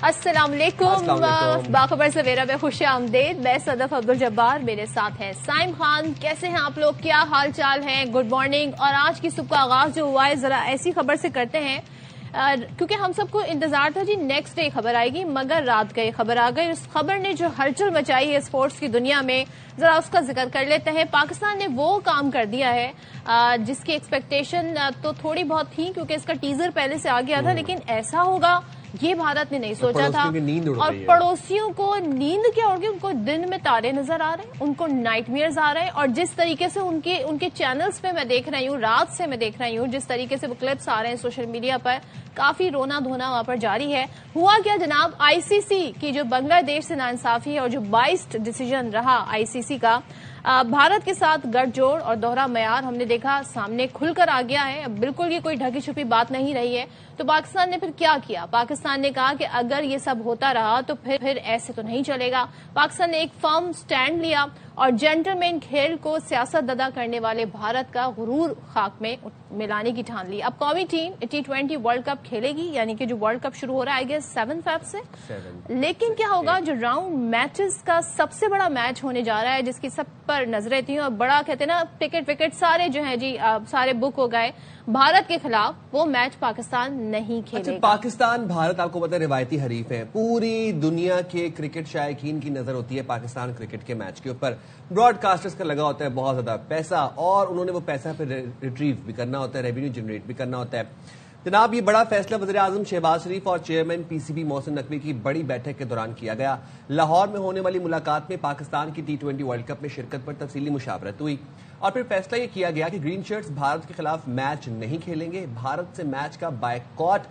السلام علیکم. باخبر سویرا میں خوش آمدید. میں صدف عبدالجبار, میرے ساتھ ہیں سائم خان. کیسے ہیں آپ لوگ, کیا حال چال ہیں؟ Good morning. اور آج کی صبح کا آغاز جو ہوا ہے ذرا ایسی خبر سے کرتے ہیں کیونکہ ہم سب کو انتظار تھا جی نیکسٹ ڈے خبر آئے گی, مگر رات گئی خبر آ گئی. اس خبر نے جو ہلچل مچائی ہے اسپورٹس کی دنیا میں, ذرا اس کا ذکر کر لیتے ہیں. پاکستان نے وہ کام کر دیا ہے جس کی ایکسپیکٹیشن تو تھوڑی بہت تھی کیونکہ اس کا ٹیزر پہلے سے آ گیا تھا, لیکن ایسا ہوگا یہ بھارت نے نہیں سوچا تھا. اور پڑوسیوں کو نیند کیا ہوگی, ان کو دن میں تارے نظر آ رہے ہیں, ان کو نائٹ میئرز آ رہے ہیں. اور جس طریقے سے ان کے چینلز پہ میں دیکھ رہی ہوں, رات سے میں دیکھ رہی ہوں جس طریقے سے وہ کلپس آ رہے ہیں سوشل میڈیا پر, کافی رونا دھونا وہاں پر جاری ہے. ہوا کیا جناب, آئی سی سی کی جو بنگلہ دیش سے ناانصافی ہے اور جو بائسڈ ڈیسیجن رہا آئی سی سی کا, بھارت کے ساتھ گٹھ جوڑ اور دوہرا معیار ہم نے دیکھا سامنے کھل کر آ گیا ہے. بالکل یہ کوئی ڈھکی چھپی بات نہیں رہی ہے. تو پاکستان نے پھر کیا کیا؟ پاکستان نے کہا کہ اگر یہ سب ہوتا رہا تو پھر ایسے تو نہیں چلے گا. پاکستان نے ایک فرم سٹینڈ لیا اور جینٹلمین کھیل کو سیاست ددہ کرنے والے بھارت کا غرور خاک میں ملانے کی ٹھان لی. اب قومی ٹیم T20 ورلڈ کپ کھیلے گی, یعنی کہ جو ورلڈ کپ شروع ہو رہا ہے 7 فیب سے. لیکن کیا ہوگا, جو راؤنڈ میچز کا سب سے بڑا میچ ہونے جا رہا ہے جس کی سب پر نظریں تھیں, اور بڑا کہتے ہیں نا ٹکٹ وکٹ سارے جو ہیں جی سارے بک ہو گئے بھارت کے خلاف, وہ میچ پاکستان نہیں کھیلے گا. پاکستان بھارت آپ کو پتہ ہے روایتی حریف ہے. پوری دنیا کے کرکٹ شائقین کی نظر ہوتی ہے پاکستان کرکٹ کے میچ کے اوپر. براڈ کاسٹرز کا لگا ہوتا ہے بہت زیادہ پیسہ, اور انہوں نے وہ پیسہ پھر ریٹریو بھی کرنا ہوتا ہے, ریونیو جنریٹ بھی کرنا ہوتا ہے. جناب یہ بڑا فیصلہ وزیر اعظم شہباز شریف اور chairman P C B Mohsin Naqvi کی بڑی بیٹھک کے دوران کیا گیا. لاہور میں ہونے والی ملاقات میں پاکستان کی T20 ورلڈ کپ میں شرکت پر تفصیلی مشاورت ہوئی, اور پھر فیصلہ یہ کیا گیا کہ گرین شرٹس بھارت کے خلاف میچ نہیں کھیلیں گے. بھارت سے میچ کا بائیکاٹ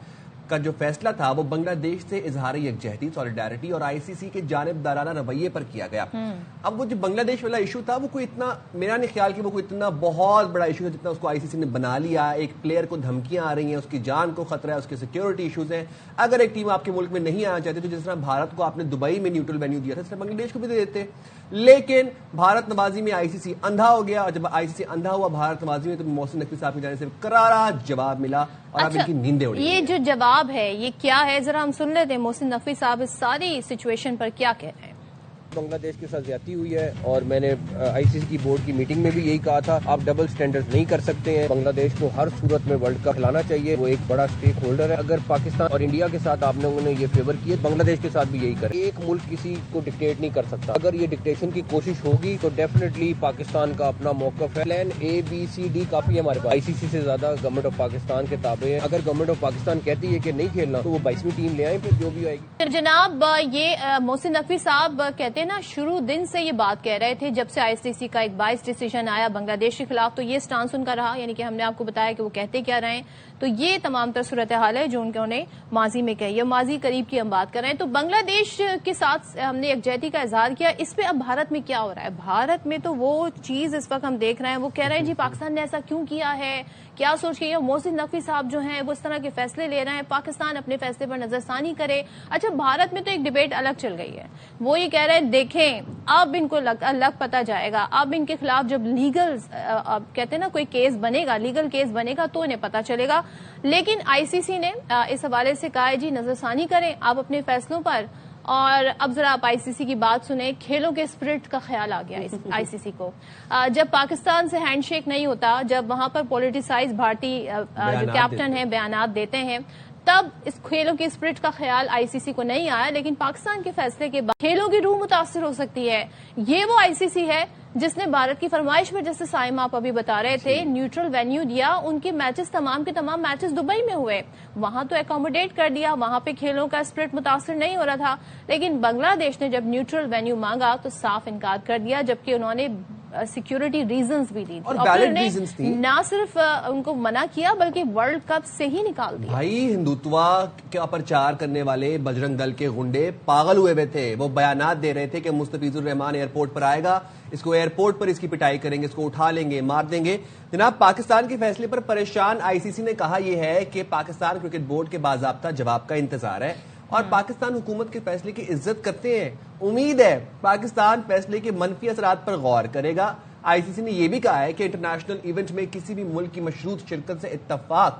کا جو فیصلہ تھا وہ بنگلہ دیش سے اظہار یکجہتی, سولیڈارٹی اور آئی سی سی کے جانبدارانہ رویے پر کیا گیا. اب وہ جو بنگلہ دیش والا ایشو تھا وہ کوئی اتنا, میرا نہیں خیال کہ وہ کوئی اتنا بہت بڑا ایشو ہے جتنا اس کو آئی سی سی نے بنا لیا. ایک پلیئر کو دھمکیاں آ رہی ہیں, اس کی جان کو خطرہ ہے, اس کے سیکیورٹی ایشوز ہیں. اگر ایک ٹیم آپ کے ملک میں نہیں آنا چاہتی تو جس طرح بھارت کو آپ نے دبئی میں نیوٹرل وینیو دیا تھا, اس طرح بنگلہ دیش کو بھی دے دیتے. لیکن بھارت نوازی میں آئی سی سی اندھا ہو گیا, اور جب آئی سی سی اندھا ہوا بھارت نوازی میں تو محسن نقوی صاحب کی جانب سے کرارا جواب ملا, اور اب ان کی نیندیں اڑی. یہ جو جواب ہے یہ کیا ہے, ذرا ہم سن لیتے ہیں محسن نقوی صاحب اس ساری سچویشن پر کیا کہہ رہے ہیں. بنگلہ دیش کے ساتھ زیادتی ہوئی ہے, اور میں نے آئی سی سی کی بورڈ کی میٹنگ میں بھی یہی کہا تھا, آپ ڈبل سٹینڈرڈ نہیں کر سکتے ہیں. بنگلہ دیش کو ہر صورت میں ورلڈ کپ کھلانا چاہیے, وہ ایک بڑا اسٹیک ہولڈر ہے. اگر پاکستان اور انڈیا کے ساتھ آپ نے انہیں یہ فیور کیے, بنگلہ دیش کے ساتھ بھی یہی کرے. ایک ملک کسی کو ڈکٹیٹ نہیں کر سکتا. اگر یہ ڈکٹیشن کی کوشش ہوگی تو ڈیفینیٹلی پاکستان کا اپنا موقف ہے. Plan A B C D کافی ہے ہمارے پاس. آئی سی سی سے زیادہ گورنمنٹ آف پاکستان کے تابع ہے. اگر گورنمنٹ آف پاکستان کہتی ہے کہ نہیں کھیلنا تو وہ 22ویں ٹیم لے آئیں, پھر جو بھی آئے گی. جناب یہ محسن نقوی صاحب کہتے ہیں نا شروع دن سے یہ بات کہہ رہے تھے, جب سے آئی سی سی کا ایک 22 ڈیسیجن آیا بنگلہ دیش کے خلاف تو یہ سٹانس ان کا رہا, یعنی کہ ہم نے آپ کو بتایا کہ وہ کہتے کیا رہے ہیں. تو یہ تمام تر صورتحال ہے جو انہوں نے ماضی میں کہی ہے, ماضی قریب کی ہم بات کر رہے ہیں. تو بنگلہ دیش کے ساتھ ہم نے یکجہتی کا اظہار کیا. اس پہ اب بھارت میں کیا ہو رہا ہے؟ بھارت میں تو وہ چیز اس وقت ہم دیکھ رہے ہیں, وہ کہہ رہے ہیں جی پاکستان نے ایسا کیوں کیا ہے, کیا سوچ کے. محسن نقوی صاحب جو ہیں وہ اس طرح کے فیصلے لے رہے ہیں, پاکستان اپنے فیصلے پر نظر ثانی کرے. اچھا بھارت میں تو ایک ڈبیٹ الگ چل گئی ہے, وہ یہ کہہ رہے ہیں دیکھیں اب ان کو لگ پتا جائے گا, اب ان کے خلاف جب لیگل کہتے ہیں نا کوئی کیس بنے گا, لیگل کیس بنے گا تو انہیں پتا چلے گا. لیکن آئی سی سی نے اس حوالے سے کہا ہے جی نظر ثانی کریں آپ اپنے فیصلوں پر. اور اب ذرا آپ آئی سی سی کی بات سنیں. کھیلوں کے اسپرٹ کا خیال آ گیا آئی سی سی کو, جب پاکستان سے ہینڈ شیک نہیں ہوتا, جب وہاں پر پولیٹیسائز بھارتی جو کیپٹن ہیں بیانات دیتے ہیں, تب اس کھیلوں کی اسپرٹ کا خیال آئی سی سی کو نہیں آیا. لیکن پاکستان کے فیصلے کے بعد کھیلوں کی روح متاثر ہو سکتی ہے. یہ وہ آئی سی سی ہے جس نے بھارت کی فرمائش پر, جیسے سائم آپ ابھی بتا رہے تھے, نیوٹرل وینیو دیا. ان کے میچز تمام کے تمام میچز دبئی میں ہوئے, وہاں تو اکوموڈیٹ کر دیا, وہاں پہ کھیلوں کا اسپرٹ متاثر نہیں ہو رہا تھا. لیکن بنگلہ دیش نے جب نیوٹرل وینیو مانگا تو صاف انکار کر دیا, جبکہ انہوں نے سیکیورٹی ریزنز بھی دی, اور نہ صرف ان کو منع کیا بلکہ ورلڈ کپ سے ہی نکال دیا. بھائی ہندوتوا کا پرچار کرنے والے بجرنگ دل کے گنڈے پاگل ہوئے ہوئے تھے. وہ بیانات دے رہے تھے کہ مستفیض الرحمان ایئرپورٹ پر آئے گا, اس کو ایئرپورٹ پر اس کی پٹائی کریں گے, اس کو اٹھا لیں گے, مار دیں گے. جناب پاکستان کے فیصلے پر پریشان آئی سی سی نے کہا یہ ہے کہ پاکستان کرکٹ بورڈ کے باضابطہ جواب کا انتظار ہے, اور پاکستان حکومت کے فیصلے کی عزت کرتے ہیں. امید ہے پاکستان فیصلے کے منفی اثرات پر غور کرے گا. آئی سی سی نے یہ بھی کہا ہے کہ انٹرنیشنل ایونٹ میں کسی بھی ملک کی مشروط شرکت سے اتفاق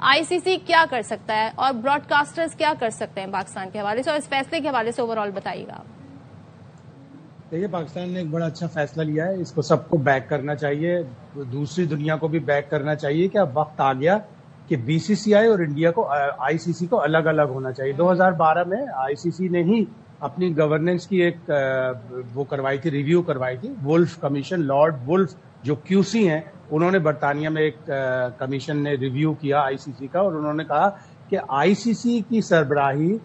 ICC کیا کر سکتا ہے اور براڈ کاسٹرز کیا کر سکتے ہیں پاکستان کے حوالے سے, اور اس فیصلے کے حوالے سے اوور آل بتائیے گا. دیکھیے, پاکستان نے ایک بڑا اچھا فیصلہ لیا ہے, اس کو سب کو بیک کرنا چاہیے, دوسری دنیا کو بھی بیک کرنا چاہیے کہ اب وقت آ گیا کہ BCCI اور انڈیا کو ICC کو الگ الگ ہونا چاہیے. 2012 میں ICC نے ہی اپنی گورننس کی ایک وہ کروائی تھی, ریویو کروائی تھی. وولف کمیشن, لارڈ وولف جو QC ہیں, انہوں نے برطانیہ میں ایک کمیشن نے ریویو کیا ICC کا, اور انہوں نے کہا کہ ICC کی سربراہی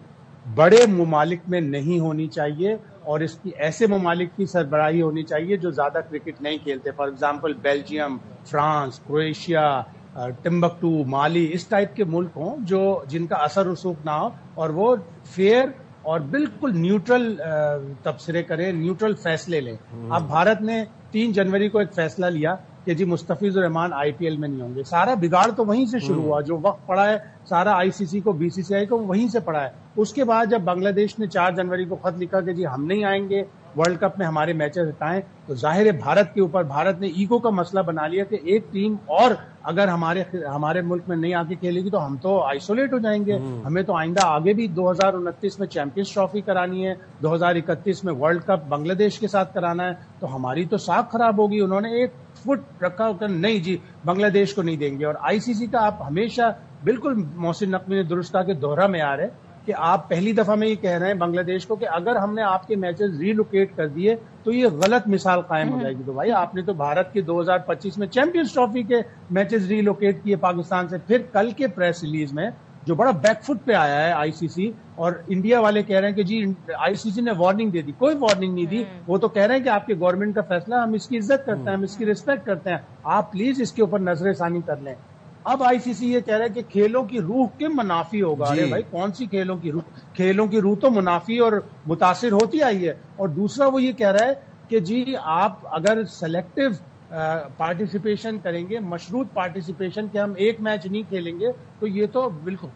بڑے ممالک میں نہیں ہونی چاہیے, اور اس کی ایسے ممالک کی سربراہی ہونی چاہیے جو زیادہ کرکٹ نہیں کھیلتے. For example Belgium, France, Croatia, Timbuktu, Mali, اس ٹائپ کے ملک ہوں جن کا اثر رسوخ نہ ہو, اور وہ فیئر اور بالکل نیوٹرل تبصرے کریں, نیوٹرل فیصلے لیں. اب بھارت نے 3 جنوری کو ایک فیصلہ لیا کہ جی مستفیض الرحمان IPL میں نہیں ہوں گے. سارا بگاڑ تو وہیں سے شروع ہوا, جو وقت پڑا ہے سارا ICC کو BCCI کو وہیں سے پڑا ہے. اس کے بعد جب بنگلہ دیش نے 4 جنوری کو خط لکھا کہ جی ہم نہیں آئیں گے ورلڈ کپ میں, ہمارے میچز ہٹائیں, تو ظاہر ہے بھارت کے اوپر بھارت نے ایگو کا مسئلہ بنا لیا کہ ایک ٹیم اور اگر ہمارے ملک میں نہیں آ کے کھیلے گی تو ہم تو آئسولیٹ ہو جائیں گے. ہمیں تو آئندہ آگے بھی 2029 میں چیمپئنز ٹرافی کرانی ہے, 2031 میں ورلڈ کپ بنگلہ دیش کے ساتھ کرانا ہے, تو ہماری تو ساکھ خراب ہوگی. انہوں نے ایک فٹ رکھا کہ نہیں جی بنگلہ دیش کو نہیں دیں گے. اور ICC کا آپ ہمیشہ بالکل محسن نقوی نے درست کہا کہ دوہرا معیار ہے کہ آپ پہلی دفعہ میں یہ کہہ رہے ہیں بنگلہ دیش کو کہ اگر ہم نے آپ کے میچز ری لوکیٹ کر دیے تو یہ غلط مثال قائم ہو جائے گی. تو بھائی آپ نے تو بھارت کے 2025 میں چیمپئنز ٹرافی کے میچز ری لوکیٹ کیے پاکستان سے. پھر کل کے پریس ریلیز میں جو بڑا بیک فٹ پہ آیا ہے ICC, اور انڈیا والے کہہ رہے ہیں کہ جی ICC نے وارننگ دے دی. کوئی وارننگ نہیں دی, وہ تو کہہ رہے ہیں کہ آپ کے گورنمنٹ کا فیصلہ, ہم اس کی عزت کرتے ہیں, ہم اس کی ریسپیکٹ کرتے ہیں, آپ پلیز اس کے اوپر نظر ثانی کر لیں. اب ICC یہ کہہ رہا ہے کہ کھیلوں کی روح کے منافی ہوگا. ارے بھائی کون سی کھیلوں کی روح؟ کھیلوں کی روح تو منافی اور متاثر ہوتی آئی ہے. اور دوسرا وہ یہ کہہ رہا ہے کہ جی آپ اگر سلیکٹو پارٹیسپیشن کریں گے, مشروط پارٹیسپیشن کہ ہم ایک میچ نہیں کھیلیں گے, تو یہ تو بالکل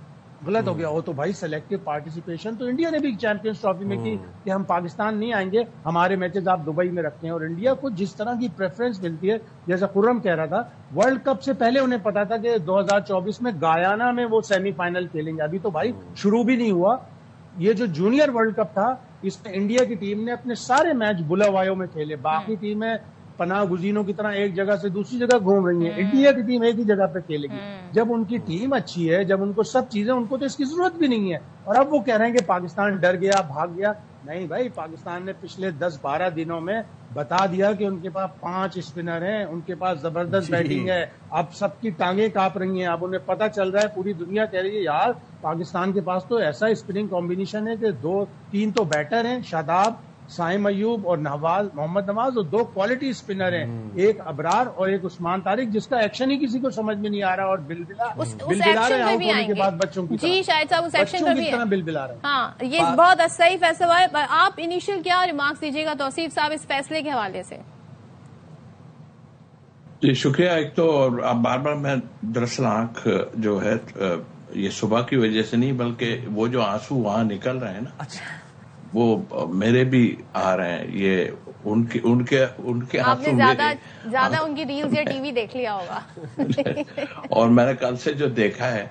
غلط ہو گیا. ہو تو بھائی سلیکٹو پارٹیسپیشن تو انڈیا نے بھی چیمپئنز ٹرافی میں کی کہ ہم پاکستان نہیں آئیں گے, ہمارے میچز آپ دبئی میں رکھتے ہیں. اور انڈیا کو جس طرح کی پریفرنس ملتی ہے, جیسا خرم کہہ رہا تھا, ورلڈ کپ سے پہلے انہیں پتا تھا کہ 2024 میں گایانا میں وہ سیمی فائنل کھیلیں گے. ابھی تو بھائی شروع بھی نہیں ہوا. یہ جو جونیئر ورلڈ کپ تھا اس میں انڈیا کی ٹیم نے اپنے سارے میچ بلاوایوں میں کھیلے. باقی ٹیمیں پناہ گزینوں کی طرح ایک جگہ سے دوسری جگہ گھوم رہی ہیں. انڈیا کی ٹیم ایک ہی جگہ پہ کھیلے گی. جب ان کی ٹیم اچھی ہے, جب ان کو سب چیزیں, ان کو تو اس کی ضرورت بھی نہیں ہے. اور اب وہ کہہ رہے ہیں کہ پاکستان ڈر گیا, بھاگ گیا. نہیں بھائی, پاکستان نے پچھلے 10-12 دنوں میں بتا دیا کہ ان کے پاس 5 اسپنر ہیں, ان کے پاس زبردست بیٹنگ ہے. اب سب کی ٹانگیں کانپ رہی ہیں. اب انہیں پتہ چل رہا ہے, پوری دنیا کہہ رہی ہے یار پاکستان کے پاس تو ایسا اسپننگ کمبینیشن ہے کہ 2-3 تو بیٹر ہیں, شاداب, سائم ایوب اور محمد نواز, اور 2 کوالٹی اسپنر ہیں, ایک ابرار اور ایک عثمان طارق, جس کا ایکشن ہی کسی کو سمجھ میں نہیں آ رہا, اور بل بلا رہے ہیں آؤٹ ہونے کے بعد بچوں کی جی شاہد صاحب اس ایکشن میں بھی بل بلا رہے ہیں. ہاں, یہ بہت صحیح فیصلہ ہوا ہے. آپ انیشل کیا ریمارکس دیجیے گا توصیف صاحب اس فیصلے کے حوالے سے؟ جی شکریہ. ایک تو اب بار بار میں دراصل آنکھ جو ہے یہ صبح کی وجہ سے نہیں, بلکہ وہ جو آنسو وہاں نکل رہے ہیں نا, وہ میرے بھی آ رہے ہیں. یہ ان کے آپ نے زیادہ ان کی ریلز یا ٹی وی دیکھ لیا ہوگا. اور میں نے کل سے جو دیکھا ہے,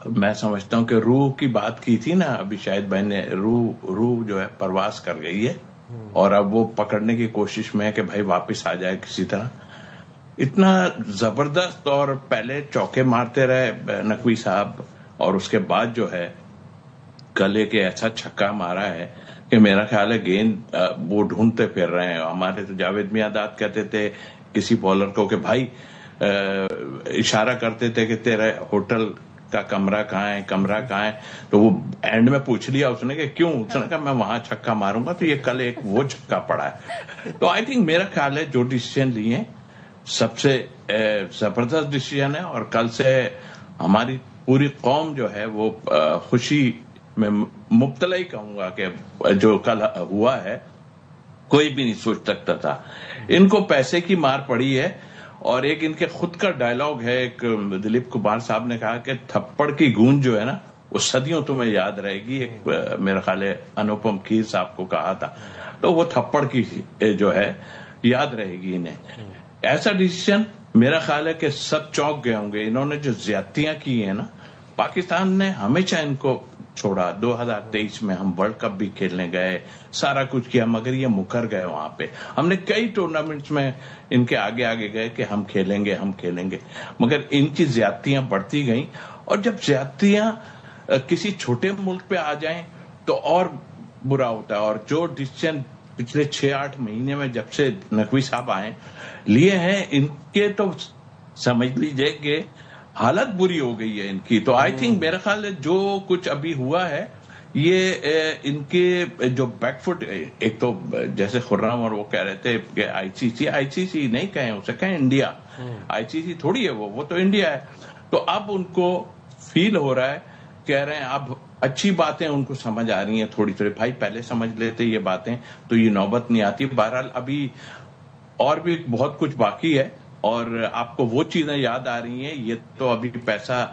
میں سمجھتا ہوں کہ روح کی بات کی تھی نا ابھی شاہد بھائی نے, روح جو ہے پرواز کر گئی ہے, اور اب وہ پکڑنے کی کوشش میں ہے کہ بھائی واپس آ جائے کسی طرح. اتنا زبردست, اور پہلے چوکے مارتے رہے نقوی صاحب, اور اس کے بعد جو ہے کل ایک ایسا چھکا مارا ہے کہ میرا خیال ہے گیند وہ ڈھونڈتے پھر رہے ہیں. ہمارے تو جاوید میاں کہتے تھے کسی بولر کو کہ بھائی اشارہ کرتے تھے کہ تیرے ہوٹل کا کمرہ کہاں ہے, تو وہ اینڈ میں پوچھ لیا اس نے کہ کیوں, اس نے کہا میں وہاں چھکا ماروں گا. تو یہ کل ایک وہ چھکا پڑا ہے. تو آئی تھنک میرا خیال ہے جو ڈیسیژن لیے سب سے زبردست ڈیسیژن ہے, اور کل سے ہماری پوری قوم جو ہے وہ خوشی میں مبتلا ہی کہوں گا کہ جو کل ہوا ہے کوئی بھی نہیں سوچ سکتا تھا. ان کو پیسے کی مار پڑی ہے, اور ایک ان کے خود کا ڈائلاگ ہے, ایک دلیپ کمار صاحب نے کہا کہ تھپڑ کی گونج جو ہے نا وہ صدیوں تمہیں یاد رہے گی. ایک میرا خیال ہے انوپم کھیر صاحب کو کہا تھا, تو وہ تھپڑ کی جو ہے یاد رہے گی انہیں. ایسا ڈیسیژن میرا خیال ہے کہ سب چونک گئے ہوں گے. انہوں نے جو زیادتیاں کی ہیں نا, پاکستان نے ہمیشہ ان کو چھوڑا. 2023 میں ہم ورلڈ کپ بھی کھیلنے گئے, سارا کچھ کیا, مگر یہ مکر گئے وہاں پہ. ہم نے کئی ٹورنامنٹس میں ان کے آگے آگے گئے کہ ہم کھیلیں گے, مگر ان کی زیادتیاں بڑھتی گئیں. اور جب زیادتیاں کسی چھوٹے ملک پہ آ جائیں تو اور برا ہوتا ہے. اور جو ڈیسیژن پچھلے 6-8 مہینے میں جب سے نقوی صاحب آئے لیے ہیں, ان کے تو سمجھ لیجئے کہ حالت بری ہو گئی ہے ان کی. تو آئی تھنک میرا خیال ہے جو کچھ ابھی ہوا ہے یہ ان کے جو بیک فٹ, ایک تو جیسے خرم اور وہ کہہ رہے تھے کہ آئی سی سی نہیں کہیں, اسے کہیں انڈیا. آئی سی سی تھوڑی ہے وہ تو انڈیا ہے. تو اب ان کو فیل ہو رہا ہے, کہہ رہے ہیں اب اچھی باتیں ان کو سمجھ آ رہی ہیں تھوڑی تھوڑی. بھائی پہلے سمجھ لیتے یہ باتیں تو یہ نوبت نہیں آتی. بہرحال ابھی اور بھی بہت کچھ باقی ہے, اور آپ کو وہ چیزیں یاد آ رہی ہیں. یہ تو ابھی پیسہ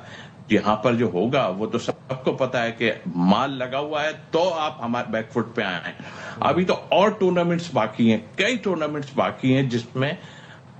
یہاں پر جو ہوگا وہ تو سب کو پتا ہے کہ مال لگا ہوا ہے, تو آپ ہمارے بیک فٹ پہ آئے ہیں. ابھی تو اور ٹورنامنٹس باقی ہیں, کئی ٹورنامنٹس باقی ہیں جس میں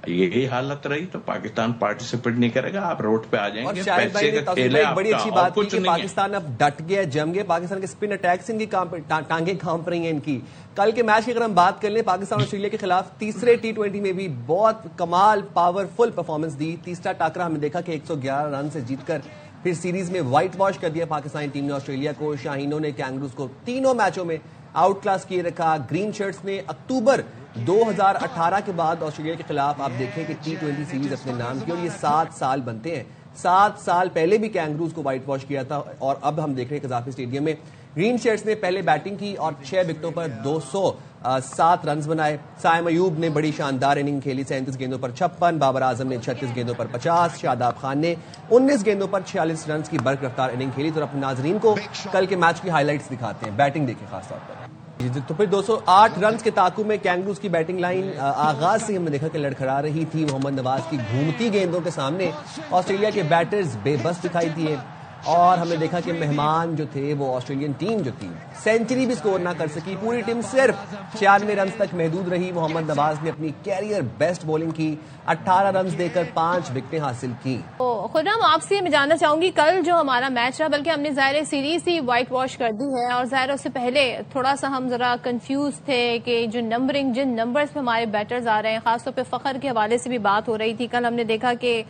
یہی حالت رہی تو پاکستان پارٹیسپیٹ نہیں کرے گا. آپ روڈ پہ آ جائیں گے, پیسے کا کھیل ہے آپ کا, بڑی اچھی بات کی کہ پاکستان اب ڈٹ گیا, جم گیا. پاکستان کے اسپن اٹیکس ان کی ٹانگیں کانپ رہی ہیں ان کی. کل کے میچ کی اگر ہم بات کر لیں, پاکستان آسٹریلیا کے خلاف تیسرے T20 میں بھی بہت کمال پاورفل پرفارمنس دی. تیسرا ٹاکرا ہم نے دیکھا کہ 111 رن سے جیت کر پھر سیریز میں وائٹ واش کر دیا پاکستانی ٹیم نے آسٹریلیا کو. شاہینوں نے کینگروز کو تینوں میچوں میں آؤٹ کلاس کیے رکھا. گرین شرٹس نے اکتوبر 2018 کے بعد آسٹریلیا کے خلاف آپ دیکھیں کہ T20 سیریز اپنے نام کی, اور یہ 7 سال بنتے ہیں. 7 سال پہلے بھی کینگروز کو وائٹ واش کیا تھا, اور اب ہم دیکھ رہے ہیں قذافی اسٹیڈیم میں گرین شرٹس نے پہلے بیٹنگ کی اور 6 وکٹوں پر 207 رنز بنائے. سائم ایوب نے بڑی شاندار اننگ کھیلی, 37 گیندوں پر 56. بابر اعظم نے 36 گیندوں پر 50. شاداب خان نے 19 گیندوں پر 46 رنز کی برق رفتار اننگ کھیلی. تو اپنے ناظرین کو کل کے میچ کی ہائی لائٹس دکھاتے ہیں, بیٹنگ دیکھیں خاص طور پر. تو پھر 208 رنز کے تعاقب میں کینگروز کی بیٹنگ لائن آغاز سے ہم نے دیکھا کہ لڑکھڑا رہی تھی. محمد نواز کی گھومتی گیندوں کے سامنے آسٹریلیا کے بیٹرز بے بس دکھائی دیے, اور ہم نے دیکھا کہ مہمان جو تھے وہ آسٹریلین ٹیم جو تھی سینچری بھی سکور نہ کر سکی. پوری ٹیم صرف 96 رنز تک محدود رہی. محمد نواز نے اپنی کیریئر بیسٹ بولنگ کی, 18 رنز دے کر 5 وکٹیں حاصل کی. خرم, آپ سے میں جاننا چاہوں گی, کل جو ہمارا میچ رہا, بلکہ ہم نے ظاہر سیریز ہی وائٹ واش کر دی ہے, اور ظاہر اس سے پہلے تھوڑا سا ہم ذرا کنفیوز تھے کہ جو نمبرنگ جن نمبرز پہ ہمارے بیٹرز آ رہے ہیں, خاص طور پہ فخر کے حوالے سے بھی بات ہو رہی تھی. کل ہم نے دیکھا کہ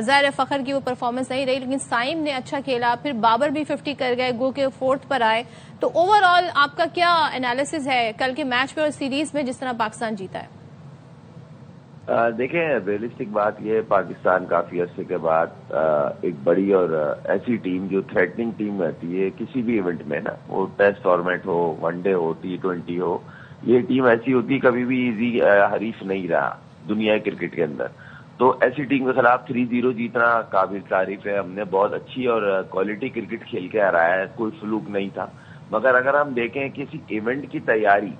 ظاہر فخر کی وہ پرفارمنس نہیں رہی, لیکن سائم نے اچھا کھیلا, پھر بابر بھی 50 کر گئے, گو کے 4th پر آئے. تو اوور آل آپ کا کیا انالیسز ہے کل کے میچ پہ اور سیریز میں جس طرح پاکستان جیتا ہے؟ دیکھیں, ریئلسٹک بات یہ ہے, پاکستان کافی عرصے کے بعد ایک بڑی اور ایسی ٹیم جو تھریٹنگ ٹیم رہتی ہے کسی بھی ایونٹ میں نا, وہ ٹیسٹ فارمیٹ ہو, ون ڈے ہو, T20 ہو, یہ ٹیم ایسی ہوتی ہے کبھی بھی ایزی حریف نہیں رہا دنیا کرکٹ کے اندر. تو ایسی ٹیم کے خلاف 3-0 جیتنا قابل تعریف ہے. ہم نے بہت اچھی اور کوالٹی کرکٹ کھیل کے ہرایا ہے, کوئی فلوک نہیں تھا. مگر اگر ہم دیکھیں کسی ایونٹ کی تیاری,